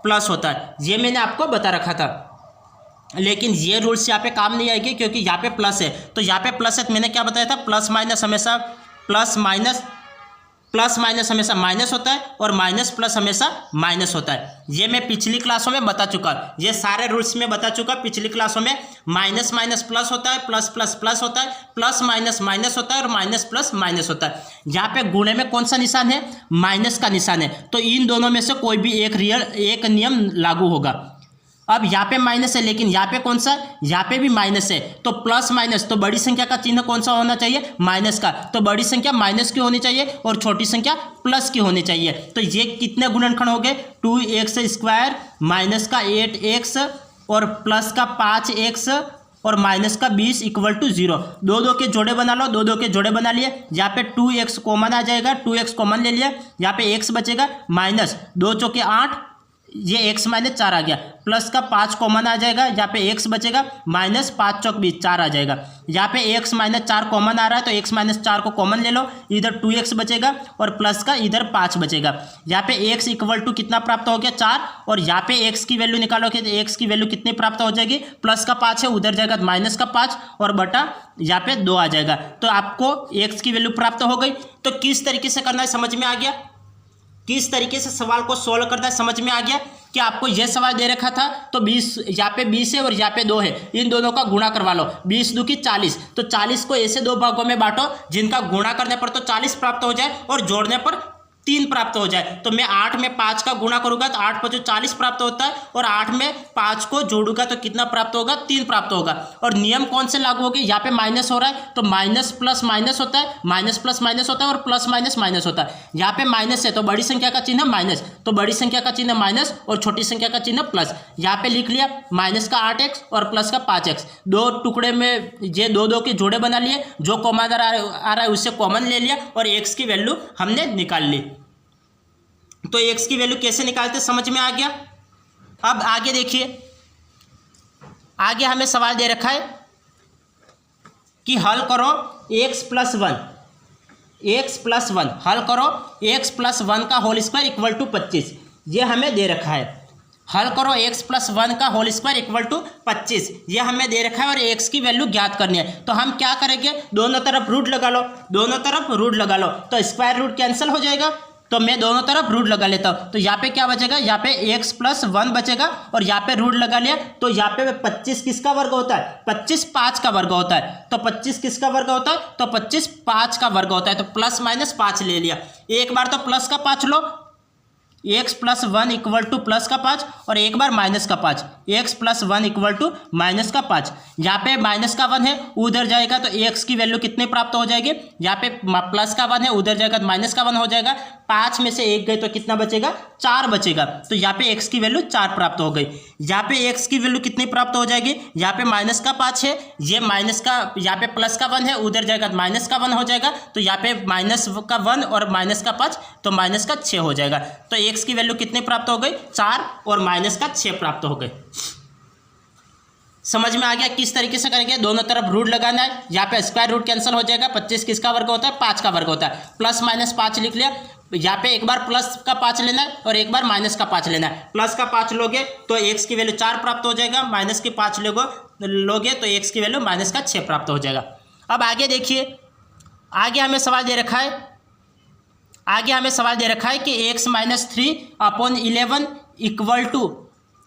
प्लस होता है, ये मैंने आपको बता रखा था। लेकिन ये रूल्स यहाँ पे काम नहीं आएगी, क्योंकि यहाँ पे प्लस है, तो यहाँ पे प्लस है, तो मैंने क्या बताया था, प्लस माइनस हमेशा हमेशा माइनस होता है, और माइनस प्लस हमेशा माइनस होता है। ये मैं पिछली क्लासों में बता चुका, ये सारे रूल्स में बता चुका पिछली क्लासों में। माइनस माइनस प्लस होता है, प्लस प्लस प्लस होता है, प्लस माइनस माइनस होता है, और माइनस प्लस माइनस होता है। यहाँ पे गुणे में कौन सा निशान है, माइनस का निशान है, तो इन दोनों में से कोई भी एक नियम लागू होगा। अब यहाँ पे माइनस है, लेकिन यहाँ पे कौन सा, यहाँ पे भी माइनस है, तो प्लस माइनस, तो बड़ी संख्या का चिन्ह कौन सा होना चाहिए, माइनस का, तो बड़ी संख्या माइनस की होनी चाहिए और छोटी संख्या प्लस की होनी चाहिए। तो ये कितने गुणनखंड हो गए, 2x² माइनस का 8x और प्लस का 5x और माइनस का 20 इक्वल टू 0। 2 के जोड़े बना लो, 2 के जोड़े बना लिए, यहाँ पे 2x कॉमन आ जाएगा, 2x कॉमन ले लिया, यहाँ पे x बचेगा, माइनस 2 × 8 ये x माइनस 4 आ गया, प्लस का 5 कॉमन आ जाएगा, यहाँ पे x बचेगा, माइनस 5 चौक 20 4 आ जाएगा। यहाँ पे x माइनस 4 कॉमन आ रहा है तो x माइनस 4 को कॉमन ले लो, इधर 2x बचेगा और प्लस का इधर 5 बचेगा। यहाँ पे x इक्वल टू कितना प्राप्त हो गया 4, और यहाँ पे x की वैल्यू निकालोगे तो x की वैल्यू कितनी प्राप्त हो जाएगी, प्लस का 5 है उधर जाएगा माइनस का 5 और बटा यहाँ पे 2 आ जाएगा। तो आपको x की वैल्यू प्राप्त हो गई। तो किस तरीके से करना है समझ में आ गया, किस तरीके से सवाल को सोल्व करना है समझ में आ गया। कि आपको यह सवाल दे रखा था तो 20, यहाँ पे 20 है और यहाँ पे 2 है, इन दोनों का गुणा करवा लो, 20 दूनी 40, तो 40 को ऐसे 2 भागों में बांटो जिनका गुणा करने पर तो 40 प्राप्त हो जाए और जोड़ने पर 3 प्राप्त हो जाए। तो मैं 8 में 5 का गुणा करूंगा तो 8 5 40 प्राप्त होता है, और 8 में 5 को जोड़ूंगा तो कितना प्राप्त होगा, 3 प्राप्त होगा। और नियम कौन से लागू होगी, यहाँ पे माइनस हो रहा है तो माइनस प्लस माइनस होता है, माइनस प्लस माइनस होता है और प्लस माइनस माइनस होता है। यहाँ पे माइनस है तो बड़ी संख्या का चिन्ह माइनस, तो बड़ी संख्या का चिन्ह माइनस और छोटी संख्या का चिन्ह प्लस। यहाँ पे लिख लिया माइनस का 8x और प्लस का 5x, 2 टुकड़े में ये 2 के जोड़े बना लिए, जो कॉमन आ रहा है उससे कॉमन ले लिया और x की वैल्यू हमने निकाल ली। तो x की वैल्यू कैसे निकालते समझ में आ गया। अब आगे देखिए, आगे हमें सवाल दे रखा है कि हल करो x प्लस 1 हल करो x प्लस 1 का होल स्क्वायर इक्वल टू 25, ये हमें दे रखा है। हल करो x प्लस 1 का होल स्क्वायर इक्वल टू 25, ये हमें दे रखा है और x की वैल्यू ज्ञात करनी है। तो हम क्या करेंगे, दोनों तरफ रूट लगा लो, दोनों तरफ रूट लगा लो, तो स्क्वायर रूट कैंसिल हो जाएगा, तो मैं दोनों तरफ रूट लगा लेता हूँ। तो यहाँ पे क्या बचेगा, यहाँ पे x प्लस 1 बचेगा और यहाँ पे रूट लगा लिया, तो यहाँ पे 25 किसका वर्ग होता है, 25 5 का वर्ग होता है। तो 25 किसका वर्ग होता है, तो 25 5 का वर्ग होता है, तो प्लस माइनस 5 ले लिया। एक बार तो प्लस का 5 लो, x plus 1 equal to plus का 5, और एक बार माइनस का 5, x plus 1 equal to minus का 5। यहाँ पे माइनस का 1 है उधर जाएगा तो x की वैल्यू कितनी प्राप्त हो जाएगी, यहाँ पे प्लस का 1 है उधर जाएगा तो माइनस का 1 हो जाएगा, 5 में से 1 गए तो कितना बचेगा, 4 बचेगा। तो यहाँ पे x की वैल्यू 4 प्राप्त हो गई। यहाँ पे x की वैल्यू कितनी प्राप्त हो जाएगी, यहाँ पे माइनस का 5 है, ये माइनस का, यहाँ पे प्लस का 1 है उधर जाएगा तो माइनस का 1 हो जाएगा, तो यहाँ पे माइनस का 1 और माइनस का 5 तो माइनस का 6 हो जाएगा। तो x की वैल्यू कितनी प्राप्त हो गई, 4 और माइनस का 6 प्राप्त हो गए। समझ में आ गया किस तरीके से करेंगे, दोनों तरफ रूट लगाना है, यहाँ पे स्क्वायर रूट कैंसिल हो जाएगा, 25 किसका वर्ग होता है, 5 का वर्ग होता है, प्लस माइनस 5 लिख लिया। यहाँ पे एक बार प्लस का 5 लेना है और एक बार माइनस का 5 लेना है। प्लस का 5 लोगे तो x की वैल्यू 4 प्राप्त हो जाएगा, माइनस के 5 लोगे तो x की वैल्यू माइनस का 6 प्राप्त हो जाएगा। अब आगे देखिए, आगे हमें सवाल दे रखा है, आगे हमें सवाल दे रखा है कि x minus 3 upon 11 equal to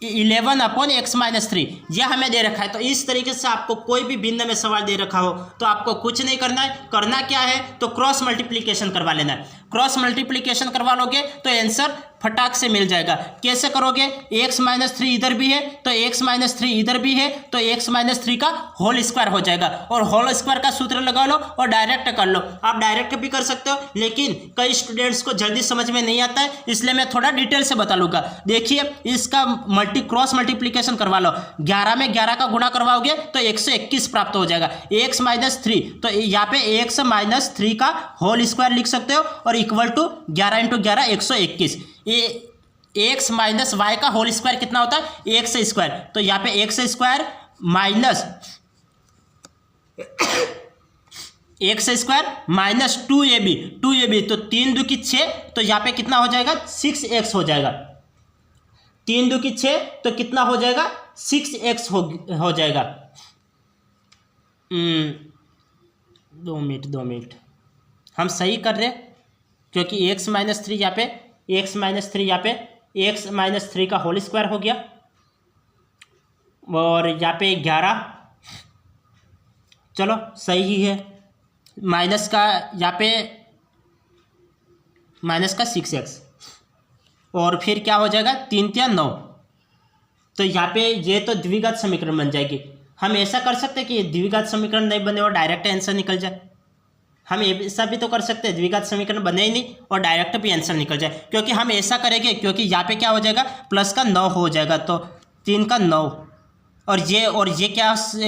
11 upon x minus 3, यह हमें दे रखा है। तो इस तरीके से आपको कोई भी बिंदु में सवाल दे रखा हो तो आपको कुछ नहीं करना है, करना क्या है तो क्रॉस मल्टीप्लिकेशन करवा लेना है। क्रॉस मल्टीप्लिकेशन करवा लोगे तो आंसर फटाक से मिल जाएगा। कैसे करोगे, x माइनस 3 इधर भी है तो x माइनस 3 इधर भी है तो x माइनस 3 का होल स्क्वायर हो जाएगा, और होल स्क्वायर का सूत्र लगा लो और डायरेक्ट कर लो। आप डायरेक्ट भी कर सकते हो, लेकिन कई स्टूडेंट्स को जल्दी समझ में नहीं आता है, इसलिए मैं थोड़ा डिटेल से बता लूँगा। देखिए, इसका क्रॉस मल्टीप्लिकेशन करवा लो, 11 में 11 का गुणा करवाओगे तो 121 प्राप्त हो जाएगा। x माइनस 3, तो यहाँ पे x माइनस 3 का होल स्क्वायर लिख सकते हो और इक्वल टू 11 इंटू 11 121। ये x माइनस वाई का होल स्क्वायर कितना होता है, x स्क्वायर, तो यहाँ पे x square minus x square minus 2ab, तो 3 2 की 6, तो यहाँ पे कितना हो जाएगा 6x हो जाएगा। 3 2 की 6 तो कितना हो जाएगा 6x हो जाएगा। 2 मिनट हम सही कर रहे, क्योंकि x माइनस 3 यहाँ पे x माइनस 3 का होल स्क्वायर हो गया, और यहाँ पे 11, चलो सही ही है, माइनस का यहाँ पे माइनस का 6x, और फिर क्या हो जाएगा 3 3 9, तो यहाँ पे ये तो द्विघात समीकरण बन जाएगी। हम ऐसा कर सकते हैं कि द्विघात समीकरण नहीं बने और डायरेक्ट आंसर निकल जाए। हम ऐसा भी तो कर सकते हैं, द्विघात समीकरण बने ही नहीं और डायरेक्ट भी आंसर निकल जाए, क्योंकि हम ऐसा करेंगे, क्योंकि यहाँ पे क्या हो जाएगा प्लस का 9 हो जाएगा, तो 3 का 9, और ये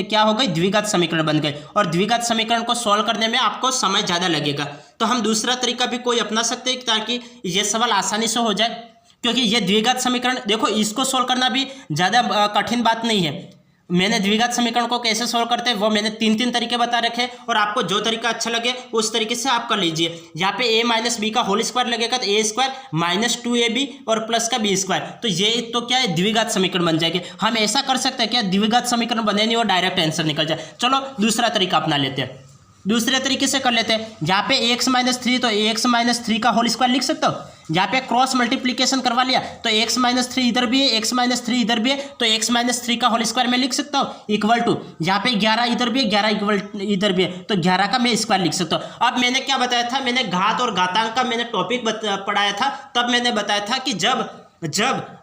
क्या हो गई, द्विघात समीकरण बन गए। और द्विघात समीकरण को सॉल्व करने में आपको समय ज़्यादा लगेगा, तो हम दूसरा तरीका भी कोई अपना सकते हैं ताकि ये सवाल आसानी से हो जाए। क्योंकि ये द्विघात समीकरण, देखो इसको सोल्व करना भी ज़्यादा कठिन बात नहीं है। मैंने द्विघात समीकरण को कैसे सोल्व करते हैं वो मैंने तीन तरीके बता रखे हैं, और आपको जो तरीका अच्छा लगे उस तरीके से आप कर लीजिए। यहाँ पे a माइनस बी का होल स्क्वायर लगेगा तो a स्क्वायर माइनस 2ab और प्लस का b स्क्वायर, तो ये तो क्या है, द्विघात समीकरण बन जाएगी। हम ऐसा कर सकते हैं क्या, द्विघात समीकरण बने नहीं और डायरेक्ट आंसर निकल जाए। चलो दूसरा तरीका अपना लेते हैं, दूसरे तरीके से कर लेते हैं। यहाँ पे x माइनस 3 तो x माइनस 3 का होल स्क्वायर लिख सकते हो। यहाँ पे क्रॉस मल्टीप्लीकेशन करवा लिया तो x माइनस 3 इधर भी है, x माइनस 3 इधर भी है, तो x माइनस 3 का होल स्क्वायर में लिख सकता हूँ इक्वल टू, यहाँ पे 11 इधर भी है, 11 इक्वल इधर भी है, तो 11 का मैं स्क्वायर लिख सकता हूँ। अब मैंने क्या बताया था, मैंने घात और घातांक का मैंने टॉपिक पढ़ाया था, तब मैंने बताया था कि जब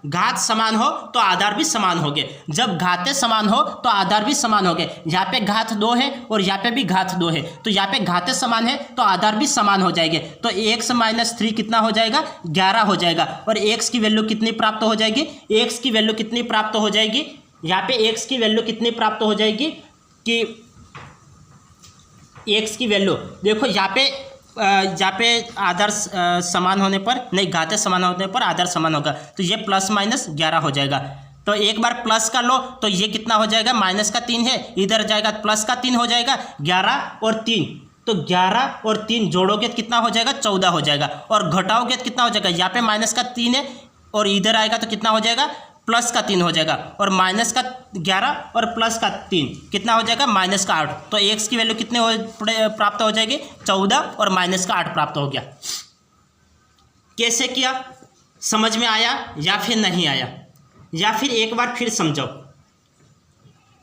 घात समान हो तो आधार भी समान होंगे, जब घातें समान हो तो आधार भी समान होंगे। यहाँ पे घात 2 है और यहाँ पे भी घात 2 है, तो यहाँ पे घातें समान है तो आधार भी समान हो जाएंगे। तो x माइनस 3 कितना हो जाएगा, 11 हो जाएगा। और x की वैल्यू कितनी प्राप्त हो जाएगी, x की वैल्यू कितनी प्राप्त हो जाएगी, यहाँ पे x की वैल्यू कितनी प्राप्त हो जाएगी कि x की वैल्यू देखो, यहाँ पे आधार समान होने पर, नहीं घातें समान होने पर आधार समान होगा, तो ये प्लस माइनस 11 हो जाएगा। तो एक बार प्लस का लो तो ये कितना हो जाएगा, माइनस का 3 है, इधर जाएगा प्लस का 3 हो जाएगा, 11 और 3, तो 11 और 3 जोड़ोगे तो कितना हो जाएगा, 14 हो जाएगा। और घटाओगे तो कितना हो जाएगा, यहाँ पे माइनस का 3 है और इधर आएगा तो कितना हो जाएगा, प्लस का 3 हो जाएगा, और माइनस का 11 और प्लस का 3 कितना हो जाएगा, माइनस का 8। तो x की वैल्यू कितने प्राप्त हो जाएगी, 14 और माइनस का 8 प्राप्त हो गया। कैसे किया, समझ में आया या फिर नहीं आया, या फिर एक बार फिर समझाओ,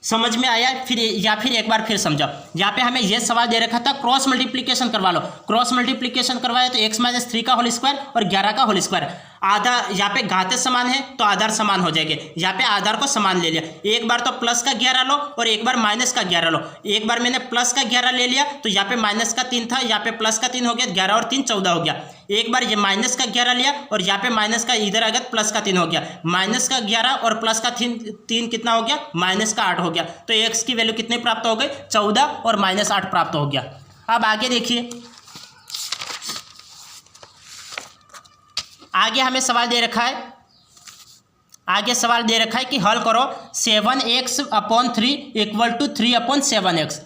समझ में आया फिर या फिर एक बार फिर समझाओ। यहाँ पे हमें यह सवाल दे रखा था क्रॉस मल्टीप्लिकेशन करवा लो, क्रॉस मल्टीप्लिकेशन करवाया तो x माइनस 3 का होल स्क्वायर और 11 का होल स्क्वायर, आधा यहाँ पे घातें समान है तो आधार समान हो जाएंगे। यहाँ पे आधार को समान ले लिया, एक बार तो प्लस का 11 लो और एक बार माइनस का 11 लो। एक बार मैंने प्लस का 11 ले लिया तो यहाँ पे माइनस का 3 था, यहाँ पे प्लस का 3 हो गया, 11 और 3 14 हो गया। एक बार ये माइनस का 11 लिया और यहाँ पे माइनस का इधर आ गया प्लस का 3 हो गया, माइनस का 11 और प्लस का 3 कितना हो गया, माइनस का 8 हो गया। तो x की वैल्यू कितनी प्राप्त हो गई, 14 और माइनस 8 प्राप्त हो गया। अब आगे देखिए, आगे हमें सवाल दे रखा है, आगे सवाल दे रखा है कि हल करो 7x/3 इक्वल टू 3/7x।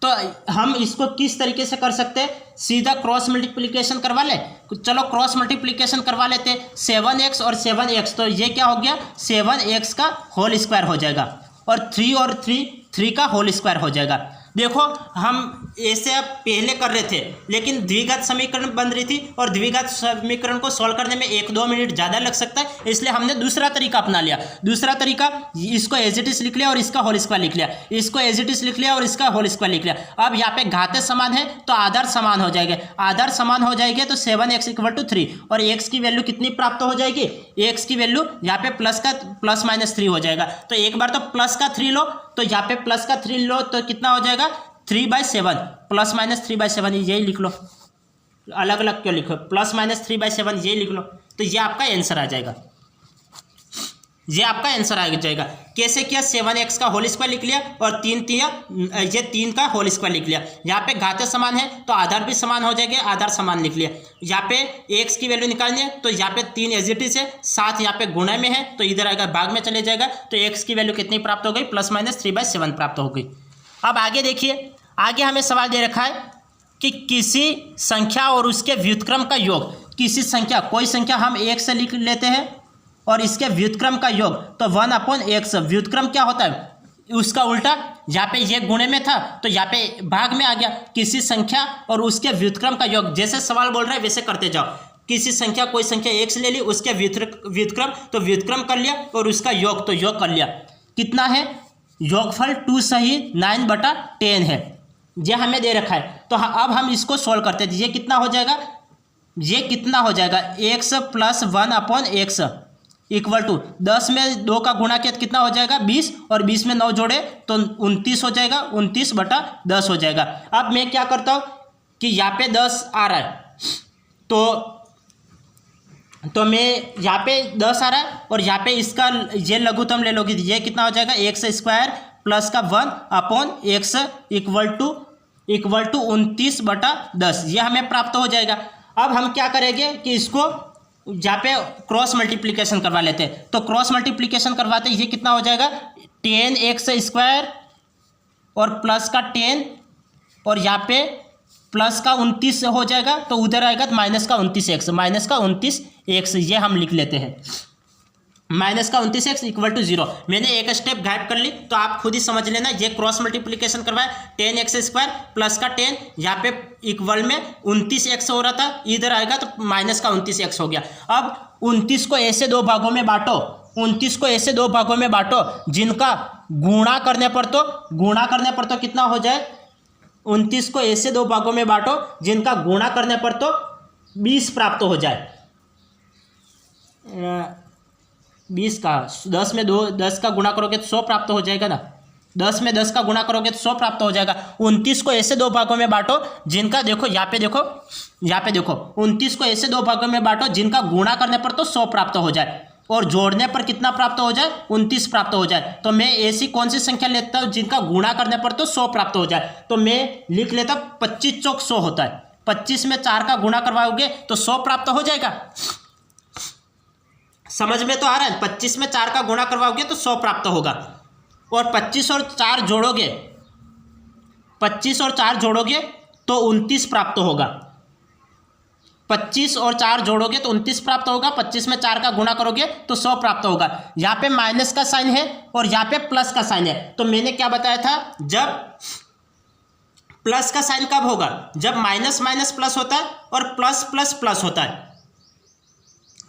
तो हम इसको किस तरीके से कर सकते हैं, सीधा क्रॉस मल्टीप्लिकेशन करवा ले। चलो क्रॉस मल्टीप्लिकेशन करवा लेते हैं, 7x और 7x, तो ये क्या हो गया, 7x का होल स्क्वायर हो जाएगा और 3 का होल स्क्वायर हो जाएगा। देखो हम ऐसे अब पहले कर रहे थे, लेकिन द्विघात समीकरण बन रही थी और द्विघात समीकरण को सॉल्व करने में 1-2 मिनट ज़्यादा लग सकता है, इसलिए हमने दूसरा तरीका अपना लिया। दूसरा तरीका, इसको एज इट इज लिख लिया और इसका होल स्क्वायर लिख लिया, इसको एज इट इज लिख लिया और इसका होल स्क्वायर लिख लिया। अब यहाँ पे घातें समान है तो आधार समान हो जाएंगे, आधार समान हो जाएंगे तो 7x = 3 और x की वैल्यू कितनी प्राप्त हो जाएगी, x की वैल्यू यहाँ पे प्लस माइनस 3 हो जाएगा। तो एक बार तो प्लस का 3 लो, तो यहाँ पे प्लस का 3 लो तो कितना हो जाएगा, 3/7 प्लस माइनस 3/7, यही लिख लो, अलग अलग क्यों लिखो, प्लस माइनस 3/7 यही लिख लो, तो ये आपका आंसर आ जाएगा, ये आपका आंसर आ जाएगा। कैसे किया, 7x का होल स्क्वायर लिख लिया और 3 का होल स्क्वायर लिख लिया। यहाँ पे घातें समान है तो आधार भी समान हो जाएंगे, आधार समान लिख लिया। यहाँ पे x की वैल्यू निकालनी है तो यहाँ पे 3 एज इट इज है, 7 यहाँ पे गुणा में है तो इधर आएगा भाग में चले जाएगा, तो x की वैल्यू कितनी प्राप्त हो गई, प्लस माइनस 3/7 प्राप्त हो गई। अब आगे देखिए, आगे हमें सवाल दे रखा है कि किसी संख्या और उसके व्युत्क्रम का योग, किसी संख्या, कोई संख्या हम 1 से लिख लेते हैं और इसके व्युत्क्रम का योग, तो 1/x। व्युत्क्रम क्या होता है, उसका उल्टा, यहाँ पे ये गुणे में था तो यहाँ पे भाग में आ गया। किसी संख्या और उसके व्युत्क्रम का योग, जैसे सवाल बोल रहा है वैसे करते जाओ। किसी संख्या, कोई संख्या 1 से ले ली, उसके व्युत्क्रम तो व्युत्क्रम कर लिया और उसका योग तो योग कर लिया। कितना है, योगफल 2 सही 9/10 है, ये हमें दे रखा है। तो अब हम इसको सोल्व करते हैं, ये कितना हो जाएगा, ये कितना हो जाएगा, x + 1/x इक्वल टू 10 में 2 का गुणा किया तो कितना हो जाएगा, 20, और 20 में 9 जोड़े तो 29 हो जाएगा, 29/10 हो जाएगा। अब मैं क्या करता हूँ कि यहाँ पे 10 आ रहा है तो मैं यहाँ पे 10 आ रहा है और यहाँ पे इसका ये लघुत्तम ले लोगे, ये कितना हो जाएगा, x² प्लस का 1/x इक्वल टू 29/10, ये हमें प्राप्त हो जाएगा। अब हम क्या करेंगे कि इसको यहाँ पे क्रॉस मल्टीप्लिकेशन करवा लेते हैं। तो क्रॉस मल्टीप्लिकेशन करवाते ये कितना हो जाएगा 10x² और प्लस का 10 और यहाँ पे प्लस का 29 हो जाएगा, तो उधर आएगा माइनस का 29x, माइनस का 29x ये हम लिख लेते हैं। माइनस का 29x इक्वल टू 0। मैंने एक स्टेप गायब कर ली, तो आप खुद ही समझ लेना। ये क्रॉस मल्टीप्लिकेशन करवाए 10x² प्लस का 10, यहाँ पे इक्वल में 29x हो रहा था, इधर आएगा तो माइनस का 29x हो गया। अब 29 को ऐसे दो भागों में बांटो, 29 को ऐसे दो भागों में बांटो जिनका गुणा करने पर तो कितना हो जाए, 29 को ऐसे दो भागों में बांटो जिनका गुणा करने पर तो 20 प्राप्त हो जाए। 20 का 10 में 10 का गुणा करोगे तो 100 प्राप्त हो जाएगा ना। 10 में 10 का गुणा करोगे तो 100 प्राप्त हो जाएगा। 29 को ऐसे दो भागों में बांटो जिनका देखो यहाँ पे देखो 29 को ऐसे दो भागों में बांटो जिनका गुणा करने पर तो 100 प्राप्त हो जाए और जोड़ने पर कितना प्राप्त हो जाए 29 प्राप्त हो जाए। तो मैं ऐसी कौन सी संख्या लेता हूँ जिनका गुणा करने पर तो 100 प्राप्त हो जाए, तो मैं लिख लेता 25 चौक 100 होता है। 25 में 4 का गुणा करवाओगे तो 100 प्राप्त हो जाएगा। समझ में तो आ रहा है। 25 में 4 का गुणा करवाओगे तो 100 प्राप्त होगा। और 25 और 4 जोड़ोगे, 25 और 4 जोड़ोगे तो 29 प्राप्त होगा। 25 और 4 जोड़ोगे तो 29 प्राप्त होगा। 25 में 4 का गुणा करोगे तो 100 प्राप्त होगा। यहाँ पे माइनस का साइन है और यहाँ पे प्लस का साइन है। तो मैंने क्या बताया था, जब प्लस का साइन कब होगा, जब माइनस माइनस प्लस होता है और प्लस प्लस प्लस होता है।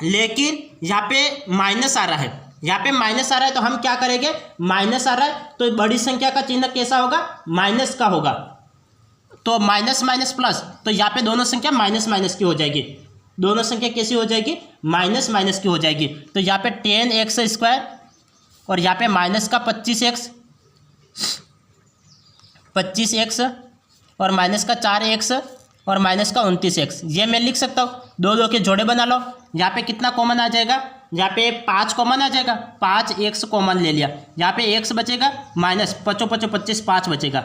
लेकिन यहाँ पे माइनस आ रहा है, यहाँ पे माइनस आ रहा है, तो हम क्या करेंगे, माइनस आ रहा है तो बड़ी संख्या का चिन्ह कैसा होगा, माइनस का होगा। तो माइनस माइनस प्लस, तो यहाँ पे दोनों संख्या माइनस माइनस की हो जाएगी। दोनों संख्या कैसी हो जाएगी, माइनस माइनस की हो जाएगी। तो यहाँ पे 10x² और यहाँ पे माइनस का 25x और माइनस का 4x और माइनस का 29x, ये मैं लिख सकता हूँ। दो दो के जोड़े बना लो। यहाँ पे कितना कॉमन आ जाएगा, यहाँ पे 5 कॉमन आ जाएगा, 5x कॉमन ले लिया। यहाँ पे x बचेगा, माइनस 5 5 25 5 बचेगा।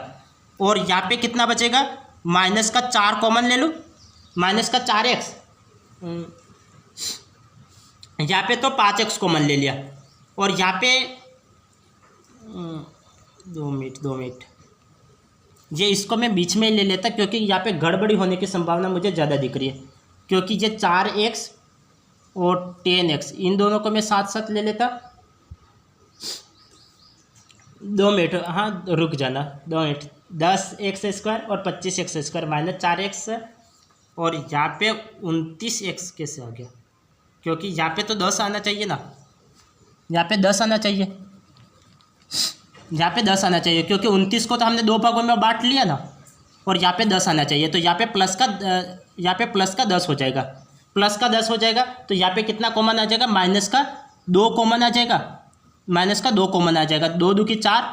और यहाँ पे कितना बचेगा, माइनस का 4 कॉमन ले लूँ, माइनस का 4x, यहाँ पे तो 5x कॉमन ले लिया। और यहाँ पे 2 मिनट, ये इसको मैं बीच में ही ले लेता क्योंकि यहाँ पे गड़बड़ी होने की संभावना मुझे ज़्यादा दिख रही है। क्योंकि ये 4x और 10x इन दोनों को मैं साथ साथ ले लेता। 2 मिनट, हाँ रुक जाना 2 मिनट। 10x² और 25x² माइनस 4x और यहाँ पे 29x कैसे आ गया, क्योंकि यहाँ पे तो 10 आना चाहिए ना, यहाँ पे 10 आना चाहिए, यहाँ पे 10 आना चाहिए क्योंकि 29 को तो हमने दो भागों में बांट लिया ना। और यहाँ पे 10 आना चाहिए, तो यहाँ पे प्लस का 10 हो जाएगा, प्लस का 10 हो जाएगा। तो यहाँ पे कितना कॉमन आ जाएगा, माइनस का 2 कॉमन आ जाएगा, माइनस का 2 कॉमन आ जाएगा। 2 2 की 4,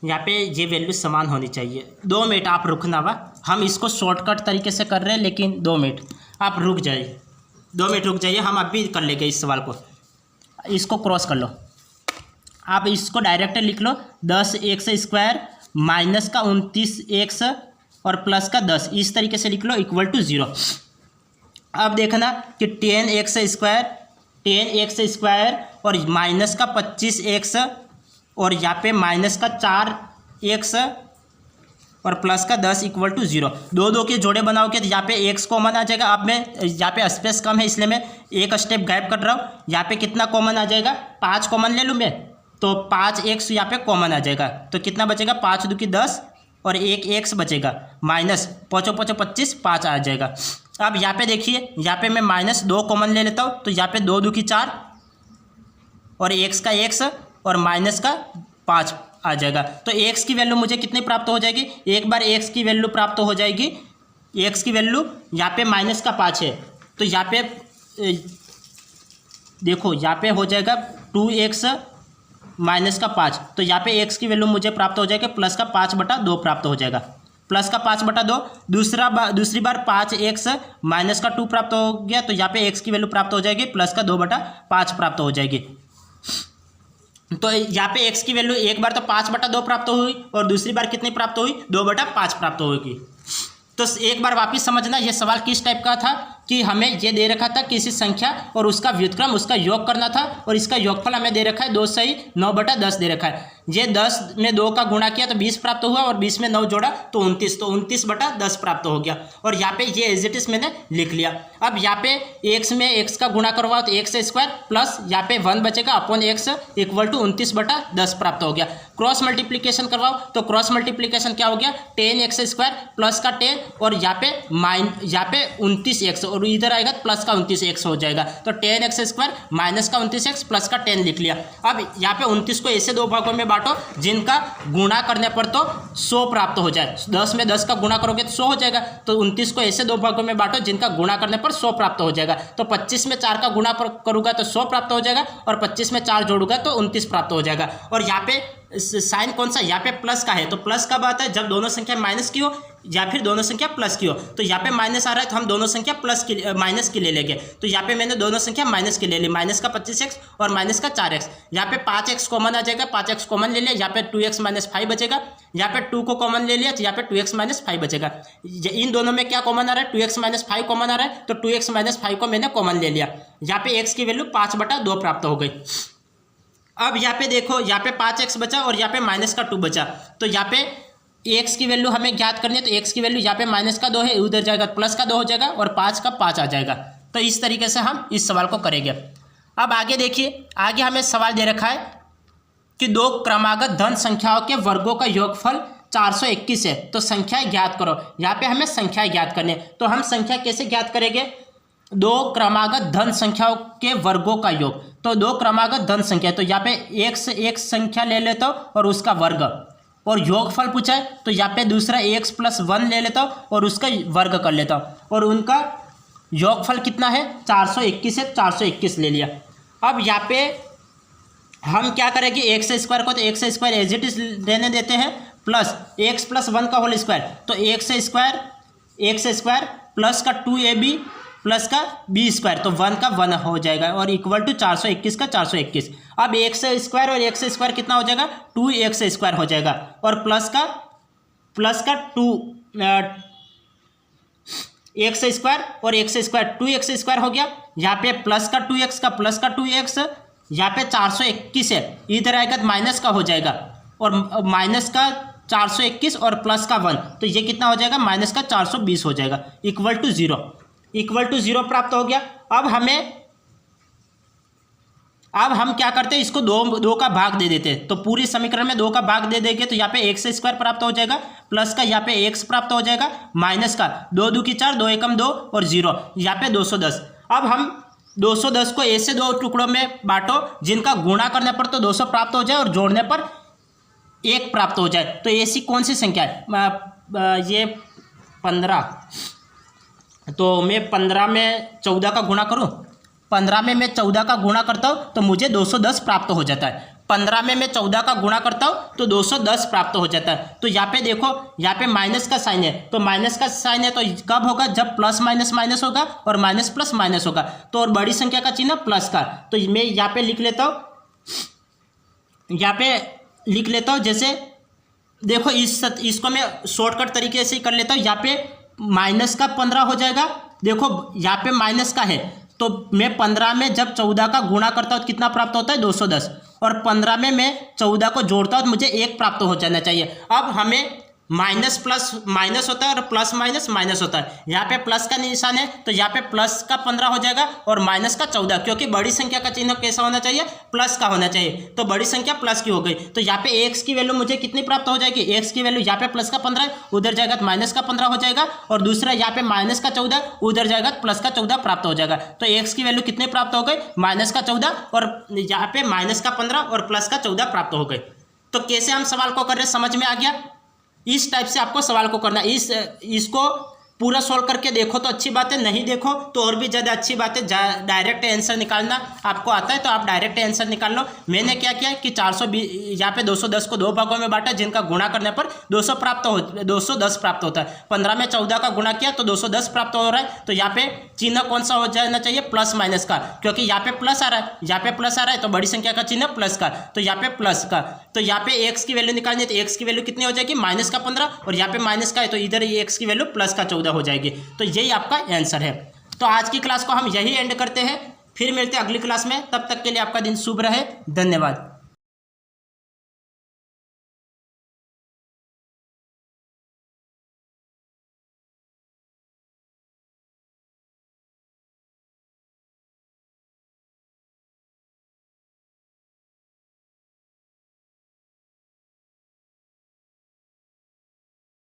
यहाँ पे ये वैल्यू समान होनी चाहिए। 2 मिनट आप रुकना वा, हम इसको शॉर्टकट तरीके से कर रहे हैं, लेकिन 2 मिनट आप रुक जाइए, 2 मिनट रुक जाइए, हम अभी कर लेंगे इस सवाल को। इसको क्रॉस कर लो, आप इसको डायरेक्ट लिख लो, 10x² माइनस का 29x और प्लस का 10, इस तरीके से लिख लो, इक्वल टू 0। अब देखना कि 10x² और माइनस का 25x और यहाँ पे माइनस का 4x और प्लस का 10 इक्वल टू 0। 2 2 के जोड़े बनाओगे तो यहाँ पे x कॉमन आ जाएगा। अब मैं यहाँ पे स्पेस कम है इसलिए मैं एक स्टेप गायब कर रहा हूँ। यहाँ पे कितना कॉमन आ जाएगा, 5 कॉमन ले लूँ मैं, तो 5x यहाँ पे कॉमन आ जाएगा। तो कितना बचेगा, 5 2 की 10 और 1 x बचेगा, माइनस 5 5 25 5 आ जाएगा। अब यहाँ पे देखिए, यहाँ पे मैं माइनस 2 कॉमन ले लेता हूँ, तो यहाँ पे 2 2 की 4 और x का x और माइनस का 5 आ जाएगा। तो x की वैल्यू मुझे कितनी प्राप्त हो जाएगी, एक बार x की वैल्यू प्राप्त हो जाएगी, x की वैल्यू यहाँ पे माइनस का 5 है, तो यहाँ पे देखो यहाँ पे हो जाएगा 2x माइनस का 5, तो यहाँ पे x की वैल्यू मुझे प्राप्त हो जाएगा प्लस का 5/2 प्राप्त हो जाएगा, प्लस का 5/2। दूसरी बार 5x माइनस का 2 प्राप्त हो गया, तो यहाँ पे x की वैल्यू प्राप्त हो जाएगी प्लस का 2/5 प्राप्त हो जाएगी। तो यहाँ पे x की वैल्यू एक बार तो 5/2 प्राप्त हुई और दूसरी बार कितनी प्राप्त हुई, 2/5 प्राप्त होगी। तो एक बार वापस समझना, ये सवाल किस टाइप का था कि हमें ये दे रखा था किसी संख्या और उसका व्युत्क्रम, उसका योग करना था, और इसका योगफल हमें दे रखा है 2 सही 9/10 दे रखा है। ये 10 में 2 का गुणा किया तो 20 प्राप्त हुआ, और 20 में 9 जोड़ा तो 29, तो 29/10 प्राप्त हो गया। और यहाँ पे ये एज इट इज मैंने लिख लिया। अब यहाँ पे x में x का गुणा करवाओ तो x² प्लस यहाँ पे 1 बचेगा अपॉन x इक्वल टू 29/10 प्राप्त हो गया। क्रॉस मल्टीप्लीकेशन करवाओ तो क्रॉस मल्टीप्लीकेशन क्या हो गया, 10x² प्लस का 10 और यहाँ पे 29x, और इधर आएगा प्लस का 29x हो जाएगा, तो 10x² माइनस का 29x प्लस का 10 लिख लिया। अब यहाँ पे 29 को ऐसे 2 भागों में बांटो जिनका गुणा करने पर तो 100 प्राप्त हो जाए। 10 में 10 का गुणा करोगे तो 100 हो जाएगा, तो 29 को ऐसे 2 भागों में बांटो जिनका गुणा करने पर 100 प्राप्त हो जाएगा। तो 25 में 4 का गुणा करूंगा तो 100 प्राप्त हो जाएगा, और 25 में 4 जोड़ूंगा तो 29 प्राप्त हो जाएगा। और यहाँ पे साइन कौन सा, यहाँ पे प्लस का है, तो प्लस कब आता है, जब दोनों संख्या माइनस की हो या फिर दोनों संख्या प्लस की हो। तो यहाँ पे माइनस आ रहा है तो हम दोनों संख्या माइनस की ले लेंगे। तो यहाँ पे मैंने दोनों संख्या माइनस की ले ली, माइनस का 25x और माइनस का 4x। यहाँ पे 5x कॉमन आ जाएगा, 5x कॉमन ले लिया, यहाँ पे 2x - 5 बचेगा। यहाँ पे 2 को कॉमन ले लिया तो यहाँ पे 2x - 5 बचेगा। इन दोनों में क्या कॉमन आ रहा है, 2x - 5 कॉमन आ रहा है, तो 2x - 5 को मैंने कॉमन ले लिया। यहाँ पे x की वैल्यू 5/2 प्राप्त हो गई। अब यहाँ पे देखो, यहाँ पे 5x बचा और यहाँ पे माइनस का 2 बचा, तो यहाँ पे x की वैल्यू हमें ज्ञात करनी है। तो x की वैल्यू यहाँ पे माइनस का 2 है, उधर जाएगा प्लस का 2 हो जाएगा, और 5 का 5 आ जाएगा। तो इस तरीके से हम इस सवाल को करेंगे। अब आगे देखिए, आगे हमें सवाल दे रखा है कि 2 क्रमागत धन संख्याओं के वर्गों का योगफल 421 है, तो संख्याएं ज्ञात करो। यहाँ पे हमें संख्याएं ज्ञात करनी है, तो हम संख्या कैसे ज्ञात करेंगे, 2 क्रमागत धन संख्याओं के वर्गों का योग। तो 2 क्रमागत धन संख्या, तो यहाँ पे एक से एक संख्या ले लेता हूँ और उसका वर्ग, और योगफल पूछा है तो यहाँ पे दूसरा x + 1 ले लेता हूँ और उसका वर्ग कर लेता हूँ, और उनका योगफल कितना है 421 है, 421 ले लिया। अब यहाँ पे हम क्या करेंगे, x² को तो x² एज इट इज रहने देते हैं, प्लस x + 1 का होल स्क्वायर, तो x² प्लस का 2ab प्लस का b², तो 1 का 1 हो जाएगा, और इक्वल टू 421 का 421। अब x² और x² कितना हो जाएगा, 2x² हो जाएगा, और प्लस का 2x² और x², 2x² हो गया। यहाँ पे प्लस का 2x का प्लस का 2x, यहाँ पे 421 है, इधर आएगा तो माइनस का हो जाएगा, और माइनस का 421 और प्लस का 1, तो ये कितना हो जाएगा, माइनस का 420 हो जाएगा, इक्वल टू 0 प्राप्त हो गया। अब हम क्या करते हैं, इसको 2 का भाग दे देते हैं, तो पूरी समीकरण में 2 का भाग दे देंगे, तो यहाँ पे x² प्राप्त हो जाएगा, प्लस का यहाँ पे x प्राप्त हो जाएगा, माइनस का 2 2 की 4, 2 एकम 2 और 0, यहाँ पे 210। अब हम 210 को ऐसे 2 टुकड़ों में बांटो जिनका गुणा करने पर तो 200 प्राप्त हो जाए और जोड़ने पर 1 प्राप्त हो जाए। तो ऐसी कौन सी संख्या है, ये 15, तो मैं 15 में 14 का गुणा करूं, 15 में मैं 14 का गुणा करता हूं तो मुझे 210 प्राप्त हो जाता है। 15 में मैं 14 का गुणा करता हूं तो 210 प्राप्त हो जाता है। तो यहाँ पे देखो, यहाँ पे माइनस का साइन है, तो माइनस का साइन है तो कब होगा, जब प्लस माइनस माइनस होगा और माइनस प्लस माइनस होगा, तो और बड़ी संख्या का चिन्ह प्लस का। तो मैं यहाँ पे लिख लेता हूँ, जैसे देखो इसको मैं शॉर्टकट तरीके से ही कर लेता हूँ। यहाँ पे माइनस का 15 हो जाएगा, देखो यहाँ पे माइनस का है, तो मैं 15 में जब 14 का गुणा करता हूँ तो कितना प्राप्त होता है, 210, और 15 में मैं 14 को जोड़ता हूँ तो मुझे 1 प्राप्त हो जाना चाहिए। अब हमें माइनस प्लस माइनस होता है और प्लस माइनस माइनस होता है, यहाँ पे प्लस का निशान है तो यहाँ पे प्लस का 15 हो जाएगा और माइनस का 14, क्योंकि बड़ी संख्या का चिन्ह कैसा होना चाहिए, प्लस का होना चाहिए, तो बड़ी संख्या प्लस की हो गई। तो यहाँ पे x की वैल्यू मुझे कितनी प्राप्त हो जाएगी, x की वैल्यू यहाँ पे प्लस का 15 उधर जाएगा तो माइनस का 15 हो जाएगा, और दूसरा यहाँ पे माइनस का 14 उधर जाएगा तो प्लस का 14 प्राप्त हो जाएगा। तो x की वैल्यू कितनी प्राप्त हो गई, माइनस का 14, और यहाँ पे माइनस का 15 और प्लस का 14 प्राप्त हो गए। तो कैसे हम सवाल को कर रहे हैं, समझ में आ गया। इस टाइप से आपको सवाल को करना है, इसको पूरा सॉल्व करके देखो तो अच्छी बात है, नहीं देखो तो और भी ज़्यादा अच्छी बात है। डायरेक्ट आंसर निकालना आपको आता है तो आप डायरेक्ट आंसर निकाल लो। मैंने क्या किया कि 420 यहाँ पे 210 को 2 भागों में बांटा, जिनका गुणा करने पर 210 प्राप्त होता है। 15 में 14 का गुणा किया तो 210 प्राप्त हो रहा है। तो यहाँ पे चिन्ह कौन सा हो जाना चाहिए, प्लस माइनस का, क्योंकि यहाँ पे प्लस आ रहा है, यहाँ पे प्लस आ रहा है तो बड़ी संख्या का चिन्ह प्लस का, तो यहाँ पे प्लस का। तो यहाँ पे एक्स की वैल्यू निकालनी है तो एक्स की वैल्यू कितनी हो जाएगी, माइनस का 15, और यहाँ पे माइनस का है तो इधर ये एक्स की वैल्यू प्लस का 14 हो जाएगी। तो यही आपका आंसर है। तो आज की क्लास को हम यही एंड करते हैं, फिर मिलते हैं अगली क्लास में। तब तक के लिए आपका दिन शुभ रहे, धन्यवाद।